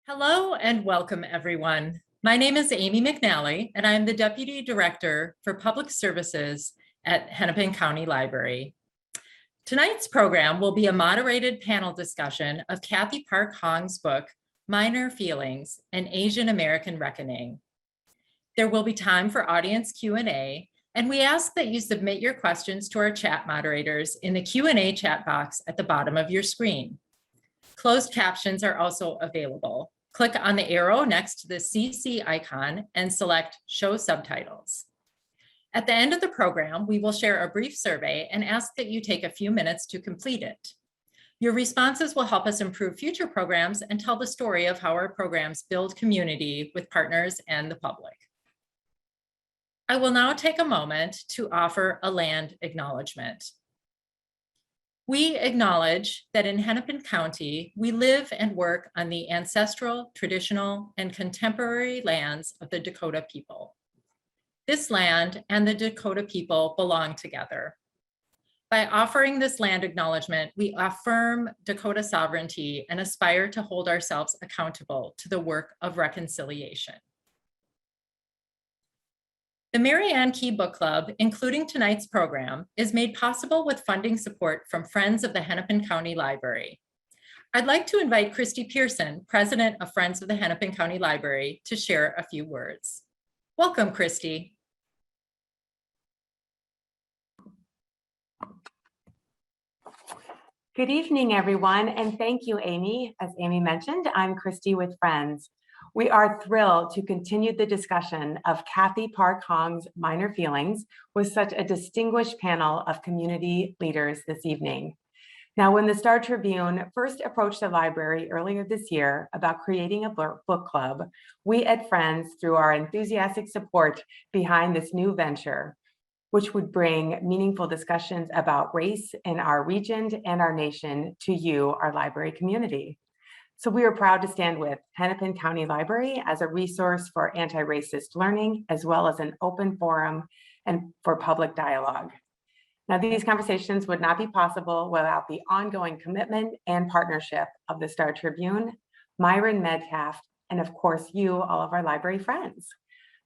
Hello and welcome, everyone. My name is Amy McNally, and I'm the Deputy Director for Public Services at Hennepin County Library. Tonight's program will be a moderated panel discussion of Cathy Park Hong's book, Minor Feelings, An Asian American Reckoning. There will be time for audience Q&A, and we ask that you submit your questions to our chat moderators in the Q&A chat box at the bottom of your screen. Closed captions are also available. Click on the arrow next to the CC icon and select Show Subtitles. At the end of the program, we will share a brief survey and ask that you take a few minutes to complete it. Your responses will help us improve future programs and tell the story of how our programs build community with partners and the public. I will now take a moment to offer a land acknowledgement. We acknowledge that in Hennepin County, we live and work on the ancestral, traditional, and contemporary lands of the Dakota people. This land and the Dakota people belong together. By offering this land acknowledgement, we affirm Dakota sovereignty and aspire to hold ourselves accountable to the work of reconciliation. The Mary Ann Key Book Club, including tonight's program, is made possible with funding support from Friends of the Hennepin County Library. I'd like to invite Christy Pearson, President of Friends of the Hennepin County Library, to share a few words. Welcome, Christy. Good evening, everyone, and thank you, Amy. As Amy mentioned, I'm Christy with Friends. We are thrilled to continue the discussion of Cathy Park Hong's Minor Feelings with such a distinguished panel of community leaders this evening. Now, when the Star Tribune first approached the library earlier this year about creating a book club, we at Friends threw our enthusiastic support behind this new venture, which would bring meaningful discussions about race in our region and our nation to you, our library community. So we are proud to stand with Hennepin County Library as a resource for anti-racist learning, as well as an open forum and for public dialogue. Now, these conversations would not be possible without the ongoing commitment and partnership of the Star Tribune, Myron Medcalf, and of course, you, all of our library friends.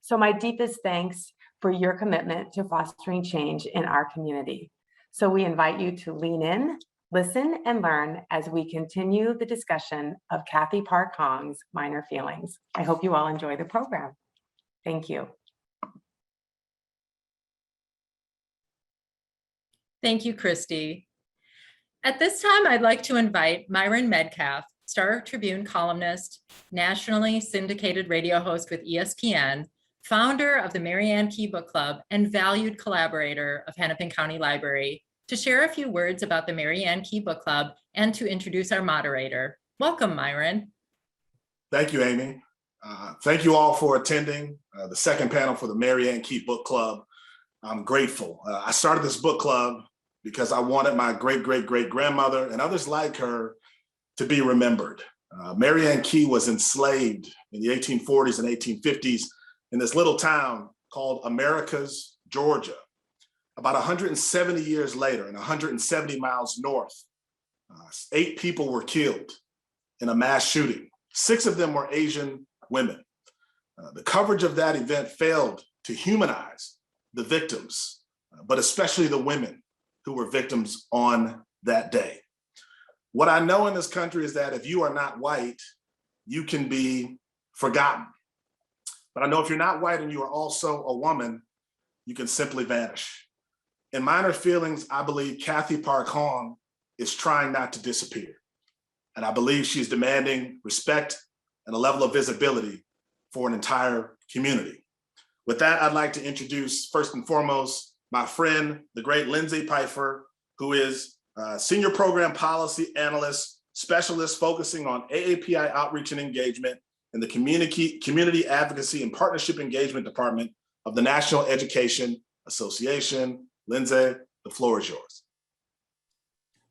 So my deepest thanks for your commitment to fostering change in our community. So we invite you to lean in, listen, and learn as we continue the discussion of Cathy Park Hong's Minor Feelings. I hope you all enjoy the program. Thank you. Thank you, Christy. At this time, I'd like to invite Myron Medcalf, Star Tribune columnist, nationally syndicated radio host with ESPN, founder of the Mary Ann Key Book Club, and valued collaborator of Hennepin County Library, to share a few words about the Mary Ann Key Book Club and to introduce our moderator. Welcome, Myron. Thank you, Amy. Thank you all for attending the second panel for the Mary Ann Key Book Club. I'm grateful. I started this book club because I wanted my great-great-great-grandmother and others like her to be remembered. Mary Ann Key was enslaved in the 1840s and 1850s in this little town called Americus, Georgia. About 170 years later, and 170 miles north, 8 people were killed in a mass shooting. 6 of them were Asian women. The coverage of that event failed to humanize the victims, but especially the women who were victims on that day. What I know in this country is that if you are not white, you can be forgotten. But I know if you're not white and you are also a woman, you can simply vanish. In Minor Feelings, I believe Cathy Park Hong is trying not to disappear. And I believe she's demanding respect and a level of visibility for an entire community. With that, I'd like to introduce, first and foremost, my friend, the great Lindsay Pifer, who is a Senior Program Policy Analyst, Specialist focusing on AAPI outreach and engagement in the Community Advocacy and Partnership Engagement Department of the National Education Association. Lindsay, the floor is yours.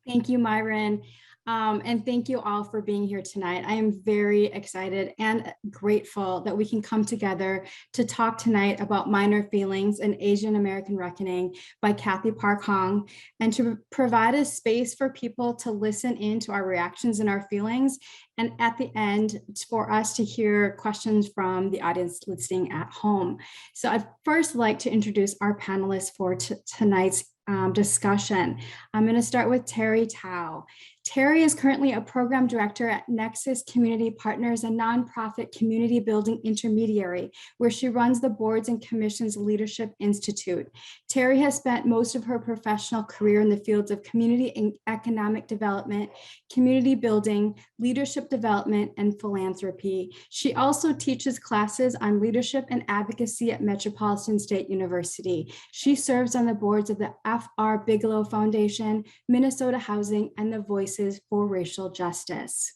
Thank you, Myron. And thank you all for being here tonight. I am very excited and grateful that we can come together to talk tonight about Minor Feelings, an Asian American Reckoning by Cathy Park Hong, and to provide a space for people to listen in to our reactions and our feelings. And at the end, for us to hear questions from the audience listening at home. So I'd first like to introduce our panelists for tonight's discussion. I'm going to start with Terri Thao. Terri is currently a program director at Nexus Community Partners, a nonprofit community building intermediary, where she runs the Boards and Commissions Leadership Institute. Terri has spent most of her professional career in the fields of community and economic development, community building, leadership development, and philanthropy. She also teaches classes on leadership and advocacy at Metropolitan State University. She serves on the boards of the F.R. Bigelow Foundation, Minnesota Housing, and the Voices for Racial Justice.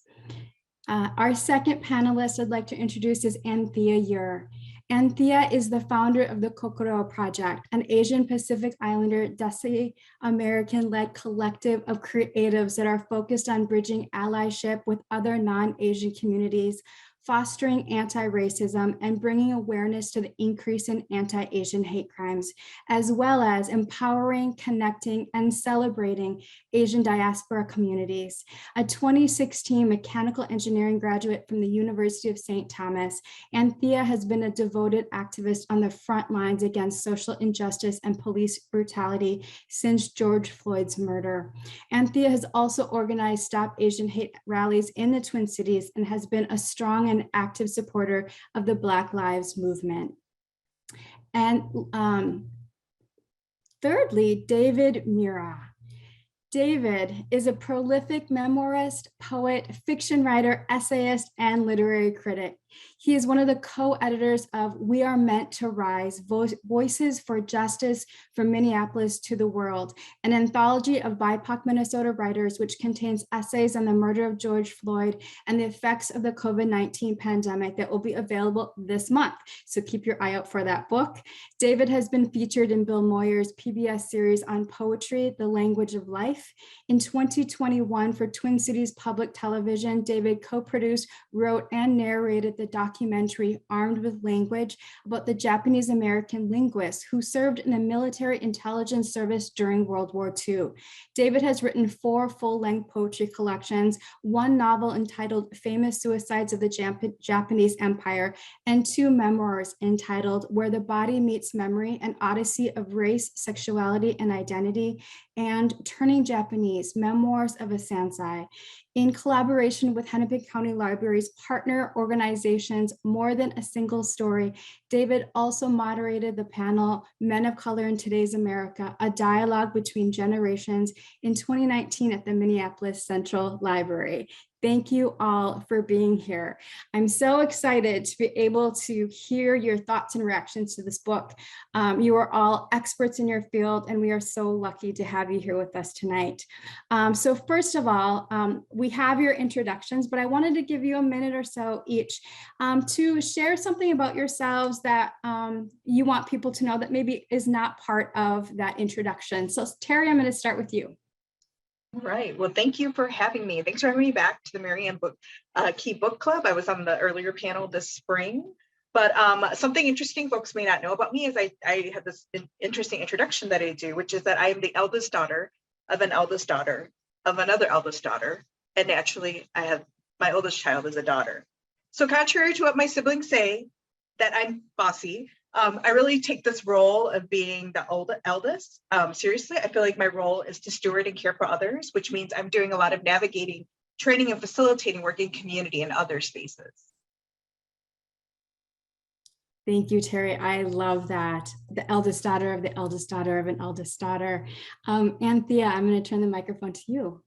Our second panelist I'd like to introduce is Anthea Ure. Anthea is the founder of the Kokoro Project, an Asian Pacific Islander Desi American-led collective of creatives that are focused on bridging allyship with other non-Asian communities, fostering anti-racism, and bringing awareness to the increase in anti-Asian hate crimes, as well as empowering, connecting, and celebrating Asian diaspora communities. A 2016 mechanical engineering graduate from the University of St. Thomas, Anthea has been a devoted activist on the front lines against social injustice and police brutality since George Floyd's murder. Anthea has also organized Stop Asian Hate rallies in the Twin Cities and has been a strong and active supporter of the Black Lives Movement. And thirdly, David Mura. David is a prolific memoirist, poet, fiction writer, essayist, and literary critic. He is one of the co-editors of We Are Meant to Rise, Voices for Justice from Minneapolis to the World, an anthology of BIPOC Minnesota writers which contains essays on the murder of George Floyd and the effects of the COVID-19 pandemic that will be available this month. So keep your eye out for that book. David has been featured in Bill Moyer's PBS series on poetry, The Language of Life. In 2021 for Twin Cities Public Television, David co-produced, wrote, and narrated the documentary Armed with Language about the Japanese American linguist who served in the military intelligence service during World War II. David has written 4 full-length poetry collections, 1 novel entitled Famous Suicides of the Japanese Empire, and 2 memoirs entitled Where the Body Meets Memory, an Odyssey of Race, Sexuality, and Identity, and Turning Japanese, Memoirs of a Sansai. In collaboration with Hennepin County Library's partner organizations, More Than a Single Story, David also moderated the panel, Men of Color in Today's America, a dialogue between generations in 2019 at the Minneapolis Central Library. Thank you all for being here. I'm so excited to be able to hear your thoughts and reactions to this book. You are all experts in your field, and we are so lucky to have you here with us tonight. So first of all, we have your introductions, but I wanted to give you a minute or so each to share something about yourselves that you want people to know that maybe is not part of that introduction. So Terri, I'm going to start with you. All right. Well, thank you for having me. Thanks for having me back to the Marianne Key Book Club. I was on the earlier panel this spring, but something interesting folks may not know about me is I have this interesting introduction that I do, which is that I am the eldest daughter of an eldest daughter of another eldest daughter. And naturally, I have my oldest child as a daughter. So contrary to what my siblings say, that I'm bossy, I really take this role of being the eldest seriously. I feel like my role is to steward and care for others, which means I'm doing a lot of navigating, training, and facilitating work in community and other spaces. Thank you, Terri. I love that. The eldest daughter of the eldest daughter of an eldest daughter. Anthea, I'm going to turn the microphone to you.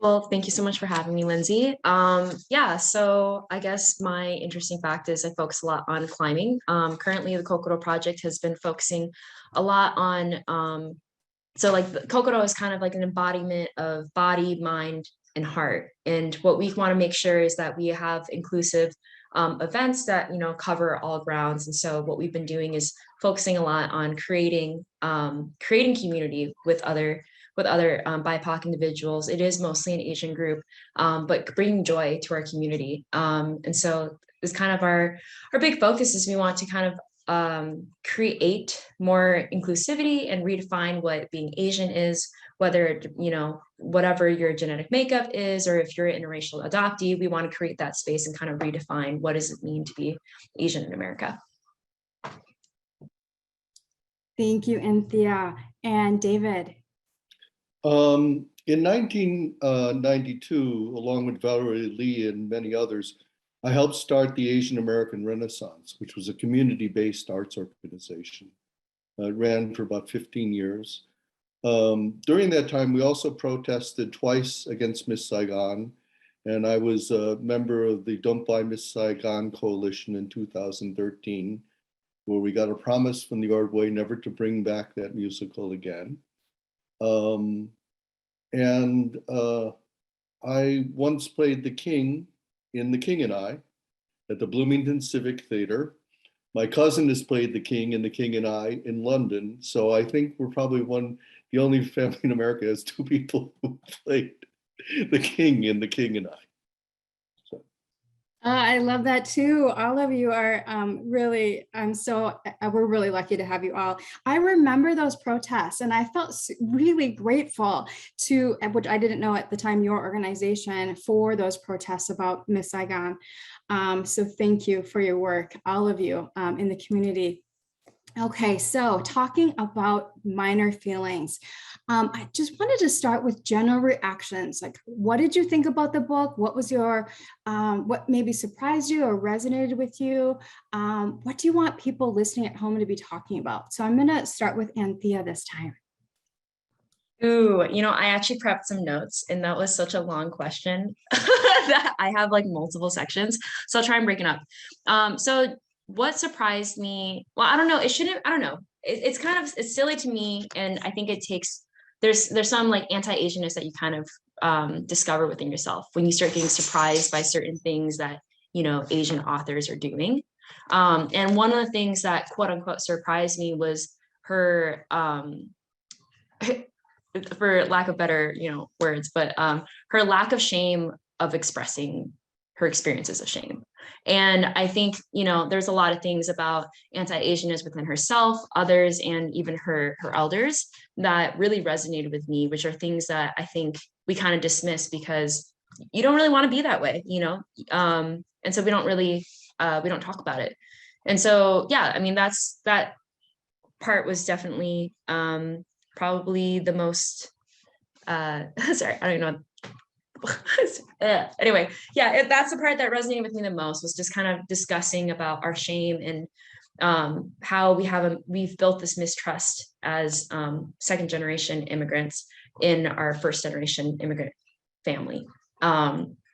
Well, thank you so much for having me, Lindsay. Yeah, so I guess my interesting fact is I focus a lot on climbing. Currently, the Kokoro Project has been focusing a lot on, so like the Kokoro is kind of like an embodiment of body, mind, and heart. And what we want to make sure is that we have inclusive events that, you know, cover all grounds. And so what we've been doing is focusing a lot on creating community with other with other BIPOC individuals. It is mostly an Asian group, but bringing joy to our community. And so it's kind of our big focus is we want to kind of create more inclusivity and redefine what being Asian is, whether, you know, whatever your genetic makeup is, or if you're an interracial adoptee, we want to create that space and kind of redefine what does it mean to be Asian in America. Thank you, Anthea. And David. In 1992, along with Valerie Lee and many others, I helped start the Asian American Renaissance, which was a community-based arts organization. It ran for about 15 years. During that time, we also protested twice against Miss Saigon, and I was a member of the Don't Buy Miss Saigon Coalition in 2013, where we got a promise from the Ordway never to bring back that musical again. I once played the King in The King and I at the Bloomington Civic Theater. My cousin has played the King in The King and I in London. So I think we're probably the only family in America has two people who played the King in The King and I. So. I love that too. All of you are we're really lucky to have you all. I remember those protests and I felt really grateful to, which I didn't know at the time, your organization for those protests about Miss Saigon. So thank you for your work, all of you in the community. Okay, so talking about minor feelings, I just wanted to start with general reactions. Like, what did you think about the book? What was your, what maybe surprised you or resonated with you? What do you want people listening at home to be talking about? So I'm gonna start with Anthea this time. Ooh, you know, I actually prepped some notes and that was such a long question that I have like multiple sections. So I'll try and break it up. So what surprised me, well, I don't know, it's kind of, it's silly to me. And I think it takes, there's some like anti-Asianness that you kind of discover within yourself when you start getting surprised by certain things that, you know, Asian authors are doing. And one of the things that quote unquote surprised me was her, for lack of better, you know, words, but her lack of shame of expressing her experiences of shame. And I think, you know, there's a lot of things about anti-Asianness within herself, others, and even her elders that really resonated with me, which are things that I think we kind of dismiss because you don't really want to be that way, you know? And so we don't really, we don't talk about it. And so, yeah, I mean, that part was definitely probably the most, sorry, I don't know. Anyway, yeah, that's the part that resonated with me the most, was just kind of discussing about our shame and how we've built this mistrust as second generation immigrants in our first generation immigrant family,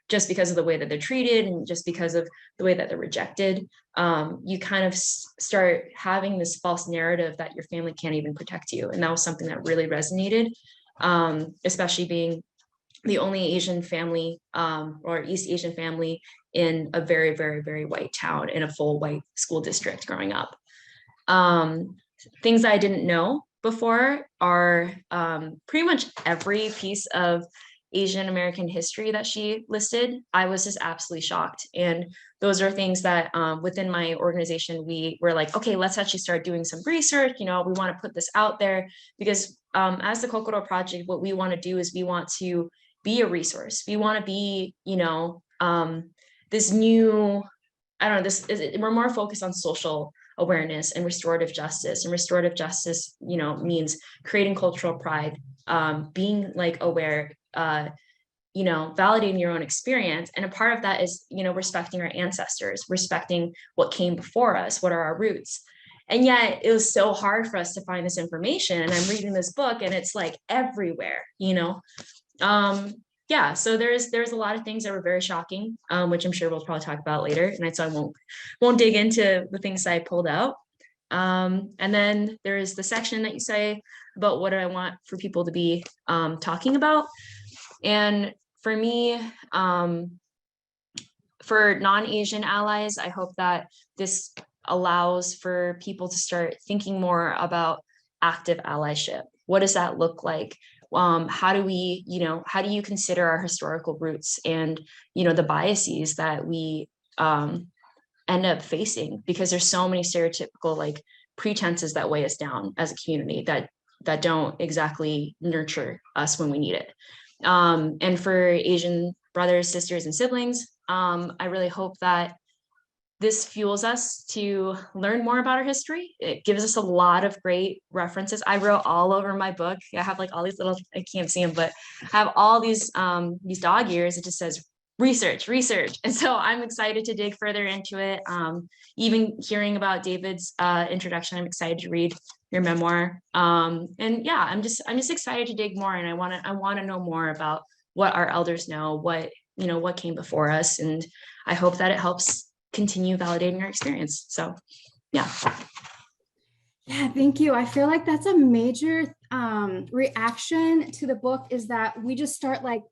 just because of the way that they're treated and just because of the way that they're rejected. You kind of start having this false narrative that your family can't even protect you, and that was something that really resonated, especially being the only Asian family or East Asian family in a very, very, very white town in a full white school district growing up. Things that I didn't know before are pretty much every piece of Asian American history that she listed. I was just absolutely shocked. And those are things that within my organization, we were like, okay, let's actually start doing some research. You know, we want to put this out there because as the Kokoro Project, what we want to do is we want to be a resource. We want to be, you know, this new, I don't know, we're more focused on social awareness and restorative justice. And restorative justice, you know, means creating cultural pride, being like aware, you know, validating your own experience. And a part of that is, you know, respecting our ancestors, respecting what came before us, what are our roots. And yet it was so hard for us to find this information. And I'm reading this book and it's like everywhere, you know. Yeah, so there's a lot of things that were very shocking, which I'm sure we'll probably talk about later. And so I won't dig into the things that I pulled out. And then there's the section that you say about what do I want for people to be talking about. And for me, for non-Asian allies, I hope that this allows for people to start thinking more about active allyship. What does that look like? how do we, how do you consider our historical roots and, the biases that we end up facing, because there's so many stereotypical like pretenses that weigh us down as a community that don't exactly nurture us when we need it. And for Asian brothers, sisters, and siblings, I really hope that this fuels us to learn more about our history. It gives us a lot of great references. I wrote all over my book. I have like all these little, I can't see them, but I have all these dog ears. It just says research. And so I'm excited to dig further into it. Even hearing about David's introduction, I'm excited to read your memoir. And yeah, I'm just excited to dig more. And I want to know more about what our elders know, what came before us. And I hope that it helps continue validating our experience. So yeah. Yeah, thank you. I feel like that's a major reaction to the book, is that we just start like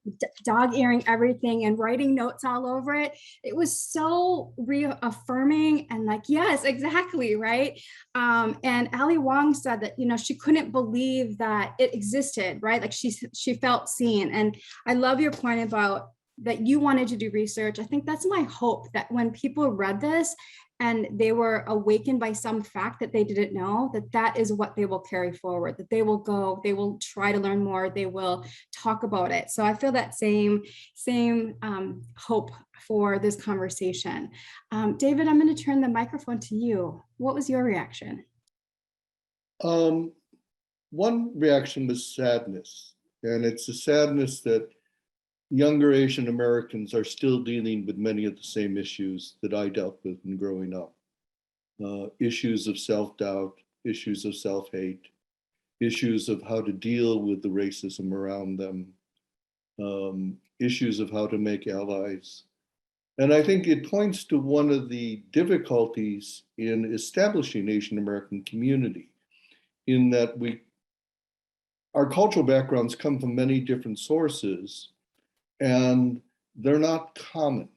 dog earing everything and writing notes all over it. It was so reaffirming and like, yes, exactly, right? And Ali Wong said that, she couldn't believe that it existed, right? Like she felt seen. And I love your point about that you wanted to do research. I think that's my hope, that when people read this and they were awakened by some fact that they didn't know, that is what they will carry forward, that they will try to learn more, they will talk about it. So I feel that same hope for this conversation. David, I'm going to turn the microphone to you. What was your reaction? One reaction was sadness, and it's a sadness that younger Asian Americans are still dealing with many of the same issues that I dealt with in growing up. Issues of self-doubt, issues of self-hate, issues of how to deal with the racism around them, issues of how to make allies. And I think it points to one of the difficulties in establishing Asian American community, in that our cultural backgrounds come from many different sources, and they're not common.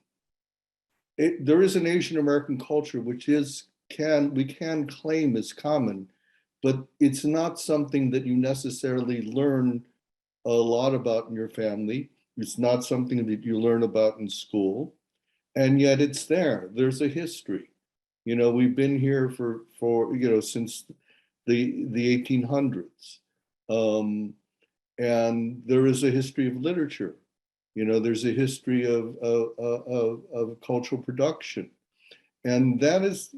There is an Asian American culture which we can claim is common, but it's not something that you necessarily learn a lot about in your family. It's not something that you learn about in school, and yet it's there. There's a history. We've been here for since the 1800s, and there is a history of literature. There's a history of cultural production. And that is,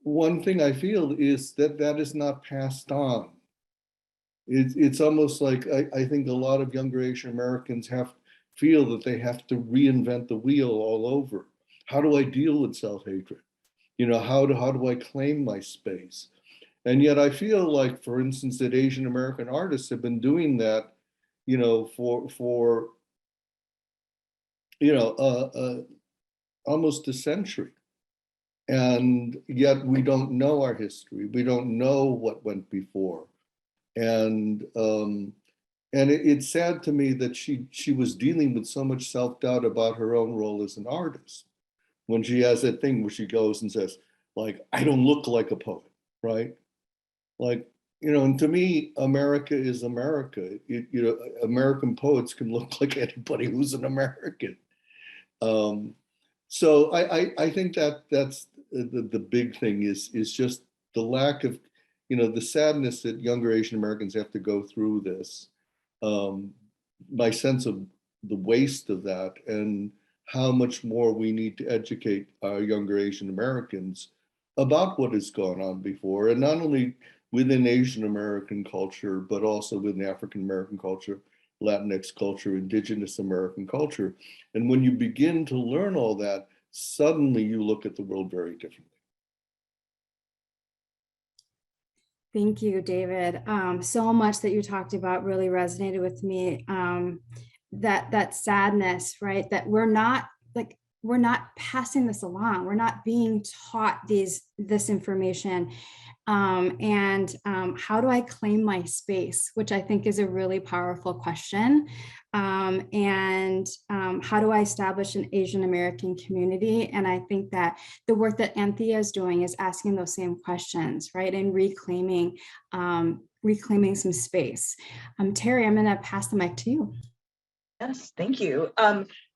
one thing I feel is that is not passed on. It's almost like I think a lot of younger Asian Americans feel that they have to reinvent the wheel all over. How do I deal with self-hatred? How do I claim my space? And yet I feel like, for instance, that Asian American artists have been doing that, for almost a century. And yet we don't know our history. We don't know what went before. And it's sad to me that she was dealing with so much self-doubt about her own role as an artist, when she has that thing where she goes and says, like, I don't look like a poet, right? Like, and to me, America is America. American poets can look like anybody who's an American. So I think that's the big thing is just the lack of, the sadness that younger Asian Americans have to go through this. My sense of the waste of that, and how much more we need to educate our younger Asian Americans about what has gone on before, and not only within Asian American culture, but also within African American culture, Latinx culture, Indigenous American culture. And when you begin to learn all that, suddenly you look at the world very differently. Thank you, David. So much that you talked about really resonated with me. That sadness, right? That we're not, like, we're not passing this along. We're not being taught this information. How do I claim my space, which I think is a really powerful question. How do I establish an Asian American community? And I think that the work that Anthea is doing is asking those same questions, right? And reclaiming some space. Terri, I'm gonna pass the mic to you. Yes, thank you.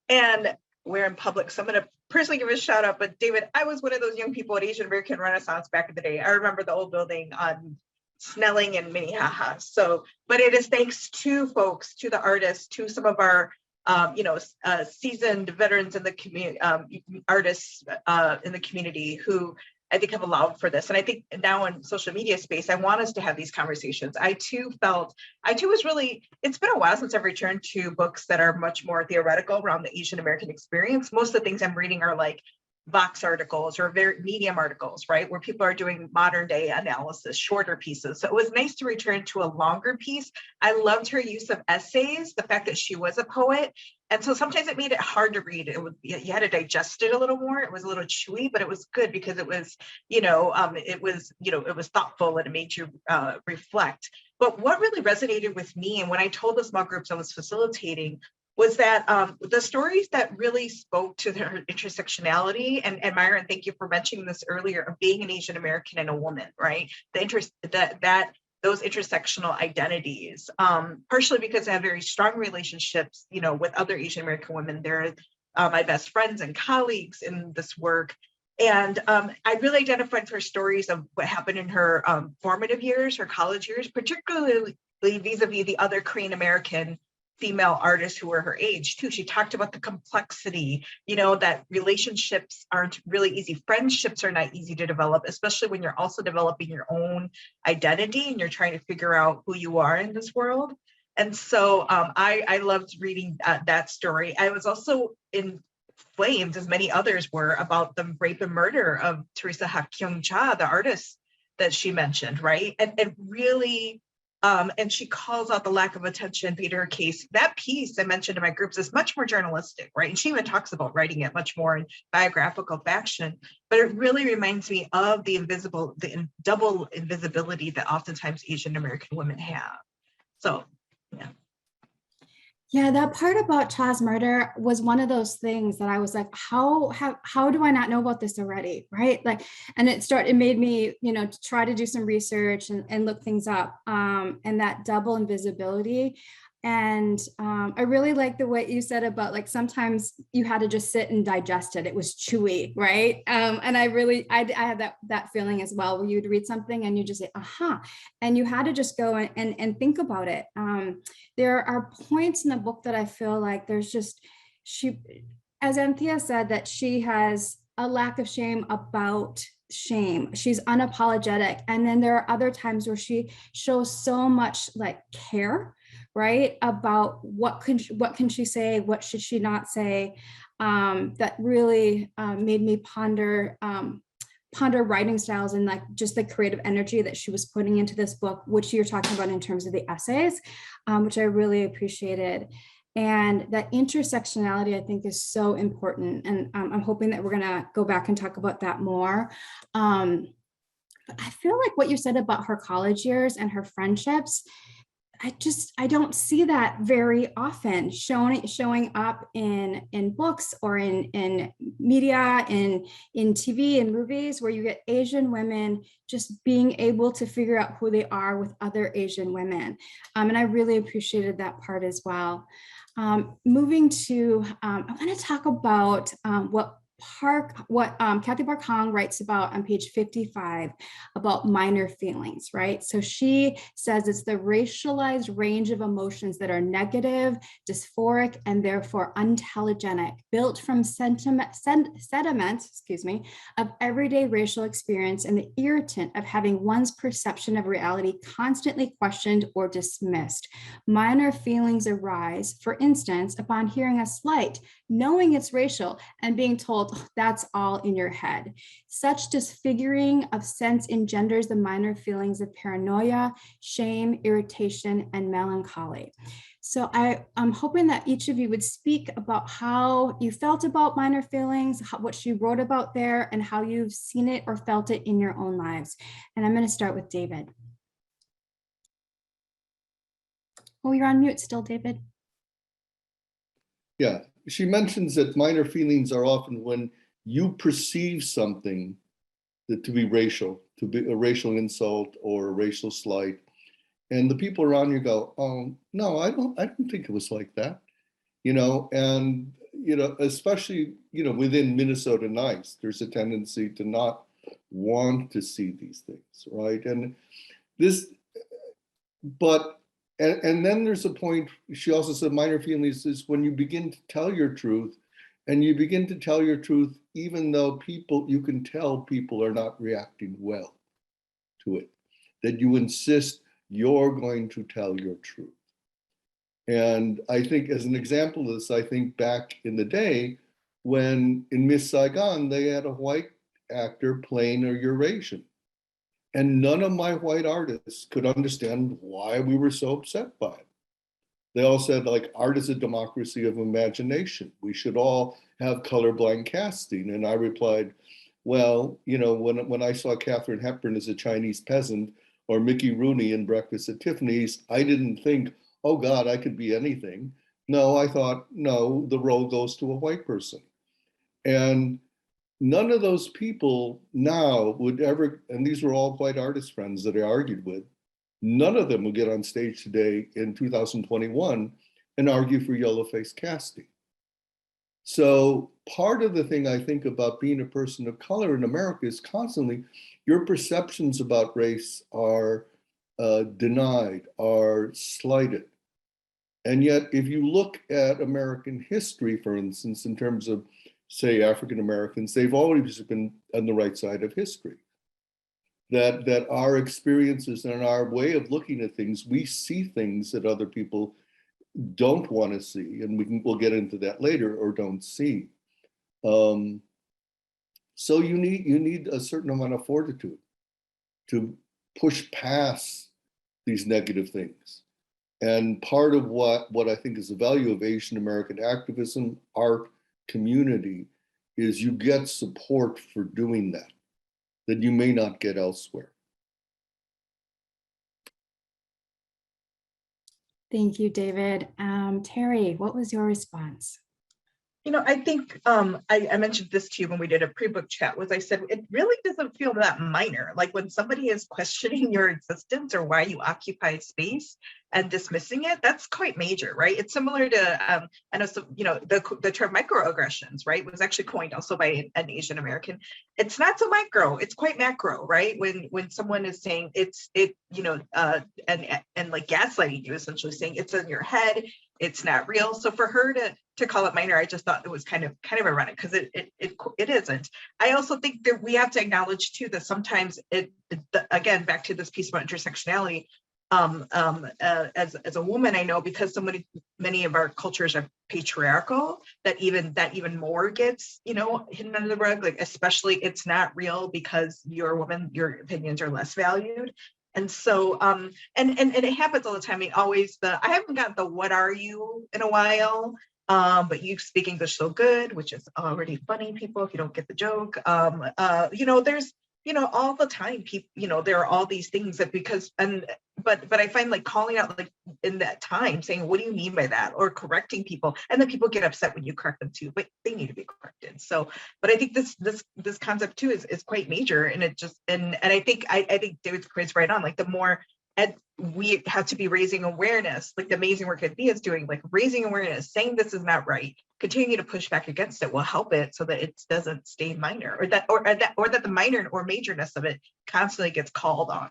And we're in public, so I'm going to personally give a shout out. But David, I was one of those young people at Asian American Renaissance back in the day. I remember the old building on Snelling and Minnehaha. So, but it is thanks to folks, to the artists, to some of our, seasoned veterans in the community, artists in the community who I think have allowed for this. And I think now in social media space, I want us to have these conversations. I too was really, it's been a while since I've returned to books that are much more theoretical around the Asian American experience. Most of the things I'm reading are like Vox articles or very Medium articles, right? Where people are doing modern day analysis, shorter pieces. So it was nice to return to a longer piece. I loved her use of essays, the fact that she was a poet. And so sometimes it made it hard to read. You had to digest it a little more. It was a little chewy, but it was good because it was, it was thoughtful and it made you reflect. But what really resonated with me, and when I told the small groups I was facilitating, was that the stories that really spoke to their intersectionality, and Myron, thank you for mentioning this earlier, of being an Asian American and a woman, right? Those intersectional identities, partially because I have very strong relationships, with other Asian American women. They're my best friends and colleagues in this work. And I really identified her stories of what happened in her formative years, her college years, particularly vis-a-vis the other Korean American female artists who were her age too. She talked about the complexity, that relationships aren't really easy. Friendships are not easy to develop, especially when you're also developing your own identity and you're trying to figure out who you are in this world. And so I loved reading that story. I was also in flames, as many others were, about the rape and murder of Teresa Hak-kyung-cha, the artist that she mentioned, right? And really, and she calls out the lack of attention paid to her case. That piece I mentioned in my groups is much more journalistic, right? And she even talks about writing it much more in biographical fashion, but it really reminds me of the double invisibility that oftentimes Asian American women have. So, yeah. Yeah, that part about Cha's murder was one of those things that I was like, how do I not know about this already, right? Like, and it made me, try to do some research and look things up, and that double invisibility. And I really like the way you said about, like, sometimes you had to just sit and digest it. It was chewy, right? And I had that feeling as well, where you'd read something and you just say, aha, and you had to just go and think about it. There are points in the book that I feel like there's just, as Anthea said, that she has a lack of shame about shame. She's unapologetic. And then there are other times where she shows so much like care, right, about what can she say, what should she not say, that really made me ponder writing styles and like just the creative energy that she was putting into this book, which you're talking about in terms of the essays, which I really appreciated. And that intersectionality, I think, is so important. And I'm hoping that we're going to go back and talk about that more. But I feel like what you said about her college years and her friendships, I don't see that very often showing up in books or in media, in TV and movies, where you get Asian women just being able to figure out who they are with other Asian women. And I really appreciated that part as well. Moving to, I want to talk about what Cathy Park Hong writes about on page 55 about minor feelings, right? So she says it's the racialized range of emotions that are negative, dysphoric, and therefore untelegenic, built from sediment, of everyday racial experience and the irritant of having one's perception of reality constantly questioned or dismissed. Minor feelings arise, for instance, upon hearing a slight, knowing it's racial and being told, "Oh, that's all in your head." Such disfiguring of sense engenders the minor feelings of paranoia, shame, irritation, and melancholy. So I'm hoping that each of you would speak about how you felt about minor feelings, what she wrote about there, and how you've seen it or felt it in your own lives. And I'm going to start with David. Oh, you're on mute still, David. Yeah, she mentions that minor feelings are often when you perceive something to be racial, to be a racial insult or a racial slight. And the people around you go, "Oh, no, I don't think it was like that." And, especially, within Minnesota Nice, there's a tendency to not want to see these things, right? And then there's a point, she also said minor feelings is when you begin to tell your truth, and you begin to tell your truth, even though you can tell people are not reacting well to it, that you insist you're going to tell your truth. And I think as an example of this, I think back in the day when in Miss Saigon, they had a white actor playing a Eurasian. And none of my white artists could understand why we were so upset by it. They all said, like, art is a democracy of imagination. We should all have colorblind casting. And I replied, well, when I saw Katharine Hepburn as a Chinese peasant or Mickey Rooney in Breakfast at Tiffany's, I didn't think, oh God, I could be anything. No, I thought, no, the role goes to a white person. And none of those people now would ever, and these were all white artist friends that I argued with, none of them would get on stage today in 2021 and argue for yellow-face casting. So part of the thing I think about being a person of color in America is constantly your perceptions about race are denied, are slighted. And yet, if you look at American history, for instance, in terms of, say, African Americans, they've always been on the right side of history. That our experiences and our way of looking at things, we see things that other people don't want to see, and we'll get into that later, or don't see. So you need a certain amount of fortitude to push past these negative things. And part of what I think is the value of Asian American activism, art, community, is you get support for doing that you may not get elsewhere. Thank you, David. Terri, what was your response? I think I mentioned this to you when we did a pre-book chat, was I said, it really doesn't feel that minor. Like when somebody is questioning your existence or why you occupy space and dismissing it, that's quite major, right? It's similar to, I know, the term microaggressions, right, was actually coined also by an Asian American. It's not so micro, it's quite macro, right? When someone is saying and like gaslighting you, essentially saying it's in your head, it's not real. So for her to call it minor, I just thought it was kind of ironic, because it isn't. I also think that we have to acknowledge too that sometimes again, back to this piece about intersectionality, as a woman, I know, because many of our cultures are patriarchal, that even more gets hidden under the rug. Like, especially, it's not real because you're a woman, your opinions are less valued. And so, and it happens all the time. I haven't got the "what are you" in a while, but you speak English so good, which is already funny, people, if you don't get the joke. There's, all the time, people, there are all these things that but I find, like, calling out, like, in that time, saying, what do you mean by that? Or correcting people. And then people get upset when you correct them too, but they need to be corrected. So, but I think this concept too is quite major. And it just, and I think David's right on, like, the more we have to be raising awareness, like the amazing work Anthea is doing, like raising awareness, saying this is not right, continuing to push back against it will help it so that it doesn't stay minor, or that the minor or majorness of it constantly gets called on.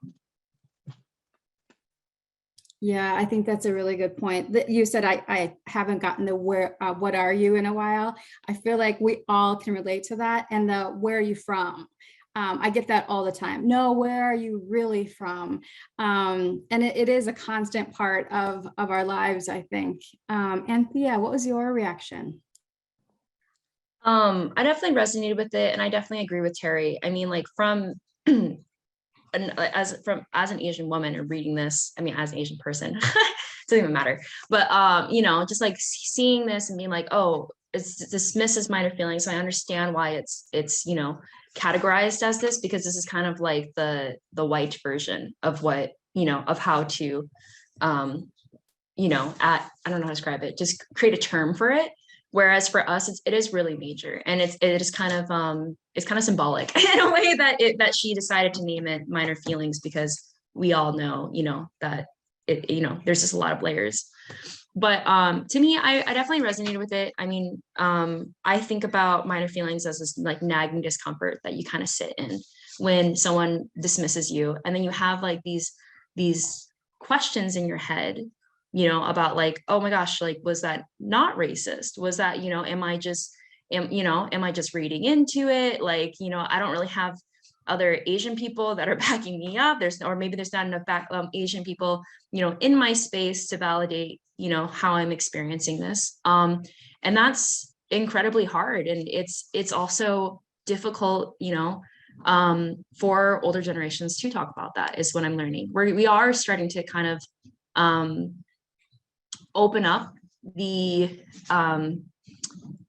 Yeah, I think that's a really good point. That you said I haven't gotten the what are you in a while. I feel like we all can relate to that. And the where are you from? I get that all the time. No, where are you really from? And it is a constant part of our lives, I think. Anthea, what was your reaction? I definitely resonated with it, and I definitely agree with Terry. I mean, like from as an Asian woman and reading this, I mean, as an Asian person, it doesn't even matter. But you know, just like seeing this and being like, oh, it dismisses minor feelings. So I understand why it's you know, categorized as this, because this is kind of like the white version of what, you know, of how to you know, I don't know how to describe it, just create a term for it. Whereas for us, it is really major, and it is kind of symbolic in a way that she decided to name it minor feelings, because we all know, you know, that it, you know, there's just a lot of layers. But to me, I definitely resonated with it. I mean, I think about minor feelings as this like nagging discomfort that you kind of sit in when someone dismisses you, and then you have like these questions in your head, you know, about like, oh my gosh, like, was that not racist? Was that, you know, am I just reading into it? Like, you know, I don't really have other Asian people that are backing me up. Or maybe there's not enough Asian people, you know, in my space to validate, you know, how I'm experiencing this. And that's incredibly hard. And it's also difficult, you know, for older generations to talk about that, is what I'm learning. We are starting to kind of open up the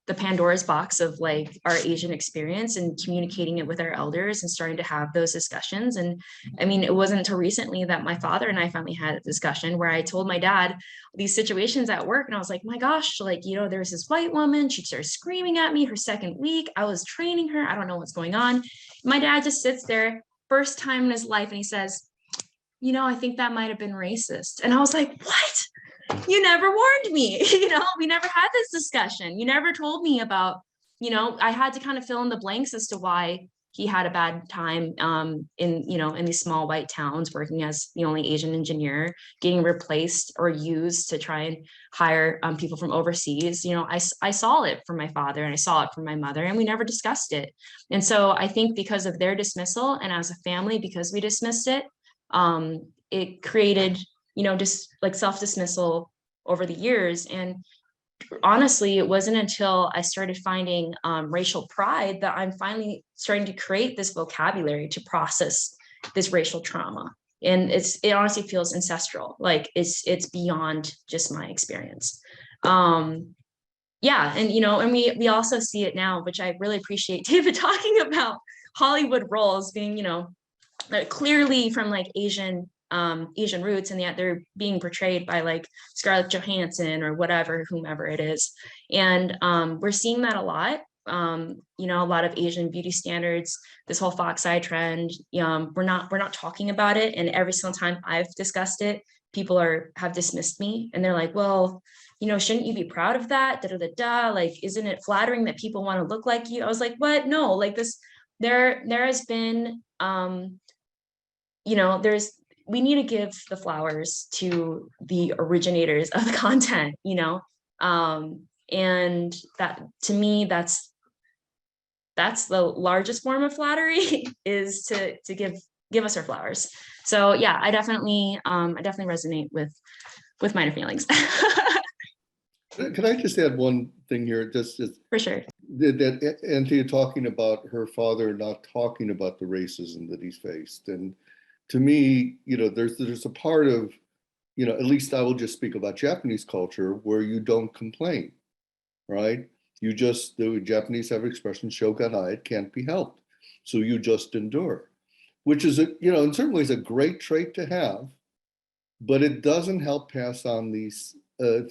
Pandora's box of like our Asian experience and communicating it with our elders and starting to have those discussions. And I mean, it wasn't until recently that my father and I finally had a discussion where I told my dad these situations at work. And I was like, my gosh, like, you know, there's this white woman, she started screaming at me her second week. I was training her. I don't know what's going on. My dad just sits there, first time in his life, and he says, you know, I think that might have been racist. And I was like, what? You never warned me. You know, we never had this discussion. You never told me about, you know, I had to kind of fill in the blanks as to why he had a bad time in, you know, in these small white towns, working as the only Asian engineer, getting replaced or used to try and hire people from overseas. You know, I saw it from my father and I saw it from my mother, and we never discussed it. And so I think because of their dismissal, and as a family, because we dismissed it, it created, you know, just like self-dismissal over the years. And honestly, it wasn't until I started finding racial pride that I'm finally starting to create this vocabulary to process this racial trauma. And it honestly feels ancestral, like it's beyond just my experience. Yeah, and you know, and we also see it now, which I really appreciate David talking about Hollywood roles being, you know, clearly from like Asian roots, and yet they're being portrayed by like Scarlett Johansson or whatever, whomever it is. And we're seeing that a lot. You know, a lot of Asian beauty standards, this whole fox eye trend. We're not talking about it. And every single time I've discussed it, people have dismissed me, and they're like, well, you know, shouldn't you be proud of that? Da da da da. Like, isn't it flattering that people want to look like you? I was like, what? No, like this. There has been, you know, we need to give the flowers to the originators of the content, you know, and that, to me, that's the largest form of flattery is to give us our flowers. So yeah, I definitely resonate with minor feelings. Can I just add one thing here? Just For sure. That Anthea talking about her father not talking about the racism that he's faced. And to me, you know, there's a part of, you know, at least I will just speak about Japanese culture, where you don't complain, right? You just, the Japanese have an expression, shogunai, it can't be helped. So you just endure, which is, you know, in certain ways a great trait to have, but it doesn't help pass on these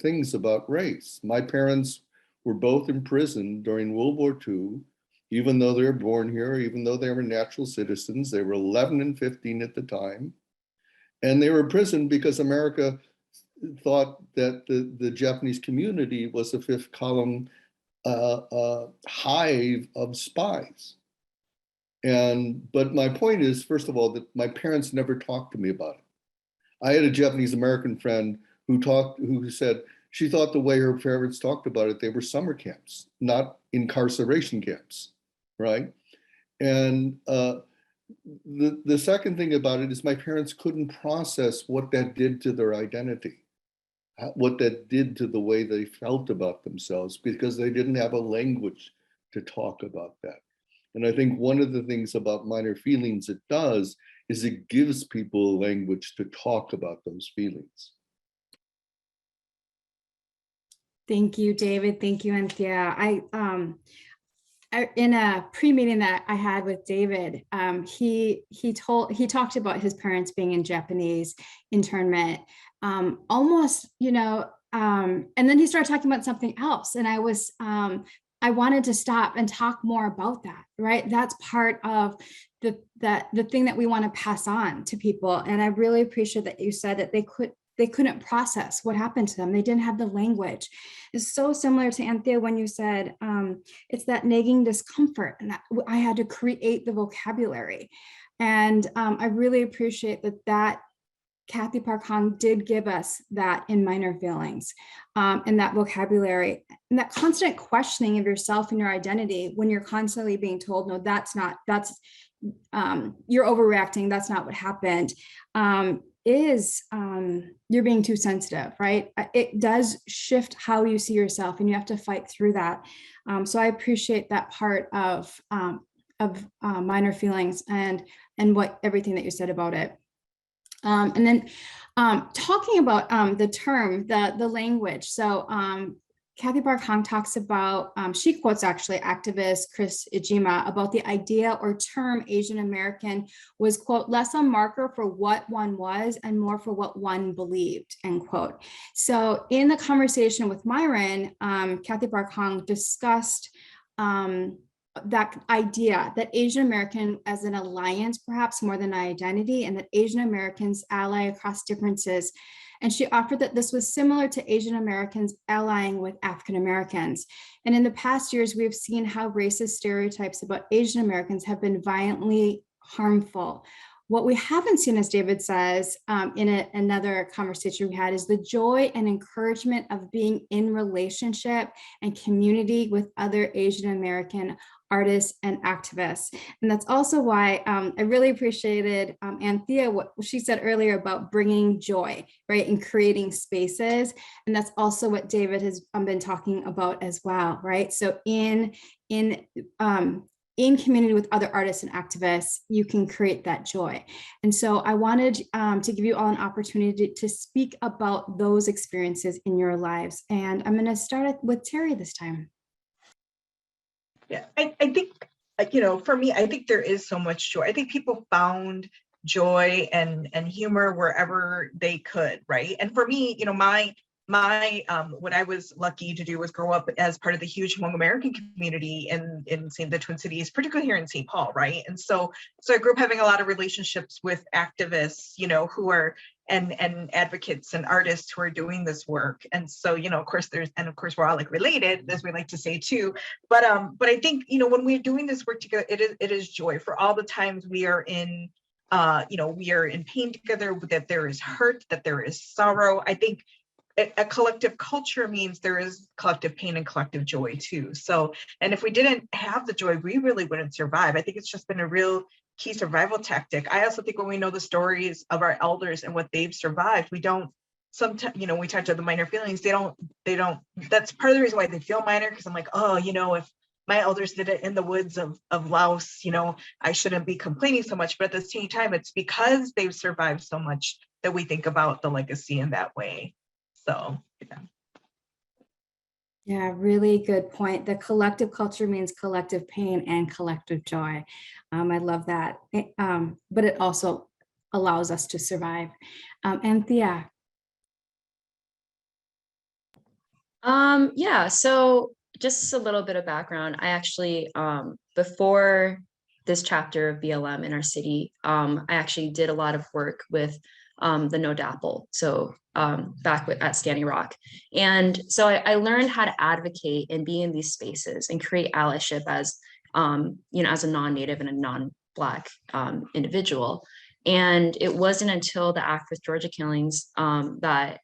things about race. My parents were both in prison during World War II, even though they were born here, even though they were natural citizens. They were 11 and 15 at the time. And they were in prison because America thought that the Japanese community was a fifth column hive of spies. But my point is, first of all, that my parents never talked to me about it. I had a Japanese American friend who said she thought the way her parents talked about it, they were summer camps, not incarceration camps, right? And the second thing about it is my parents couldn't process what that did to their identity, what that did to the way they felt about themselves, because they didn't have a language to talk about that. And I think one of the things about minor feelings it does is it gives people a language to talk about those feelings. Thank you, David. Thank you, Anthea. In a pre-meeting that I had with David, he talked about his parents being in Japanese internment, almost, and then he started talking about something else, and I wanted to stop and talk more about that. Right, that's part of the thing that we want to pass on to people, and I really appreciate that you said that they couldn't process what happened to them. They didn't have the language. It's so similar to Anthea when you said it's that nagging discomfort, and that I had to create the vocabulary. And I really appreciate that Cathy Park Hong did give us that in Minor Feelings, and that vocabulary, and that constant questioning of yourself and your identity when you're constantly being told, no, you're overreacting, that's not what happened. You're being too sensitive, right? It does shift how you see yourself, and you have to fight through that. So I appreciate that part of Minor Feelings and everything that you said about it. And then talking about the term, the language. So Cathy Park Hong talks about, she quotes actually activist Chris Ijima about the idea or term Asian American was, quote, less a marker for what one was and more for what one believed, end quote. So in the conversation with Myron, Cathy Park Hong discussed that idea that Asian American as an alliance, perhaps more than an identity, and that Asian Americans ally across differences. And she offered that this was similar to Asian Americans allying with African Americans. And in the past years, we've seen how racist stereotypes about Asian Americans have been violently harmful. What we haven't seen, as David says, in another conversation we had, is the joy and encouragement of being in relationship and community with other Asian American artists and activists. And that's also why I really appreciated Anthea, what she said earlier about bringing joy, right, and creating spaces. And that's also what David has been talking about as well, right? So in community with other artists and activists, you can create that joy. And so I wanted to give you all an opportunity to speak about those experiences in your lives. And I'm going to start with Terri this time. Yeah, I think, for me, I think there is so much joy. I think people found joy and humor wherever they could, right? And for me, my what I was lucky to do was grow up as part of the huge Hmong American community in the Twin Cities, particularly here in St. Paul, right? And so I grew up having a lot of relationships with activists, who are and advocates and artists who are doing this work. And so, of course we're all like related, as we like to say too. But I think, when we're doing this work together, it is joy for all the times we are in we are in pain together, that there is hurt, that there is sorrow. I think a collective culture means there is collective pain and collective joy too. So, and if we didn't have the joy, we really wouldn't survive. I think it's just been a real key survival tactic. I also think when we know the stories of our elders and what they've survived, we don't sometimes, we talk to the minor feelings, they don't, that's part of the reason why they feel minor. Cause I'm like, if my elders did it in the woods of Laos, I shouldn't be complaining so much, but at the same time, it's because they've survived so much that we think about the legacy in that way. So, yeah. Yeah, really good point. The collective culture means collective pain and collective joy. I love that. But it also allows us to survive. Anthea. Yeah, so just a little bit of background. I actually, before this chapter of BLM in our city, I actually did a lot of work with the No DAPL, so back at Standing Rock. And so I learned how to advocate and be in these spaces and create allyship as, as a non-Native and a non-Black individual. And it wasn't until the Act with Georgia killings that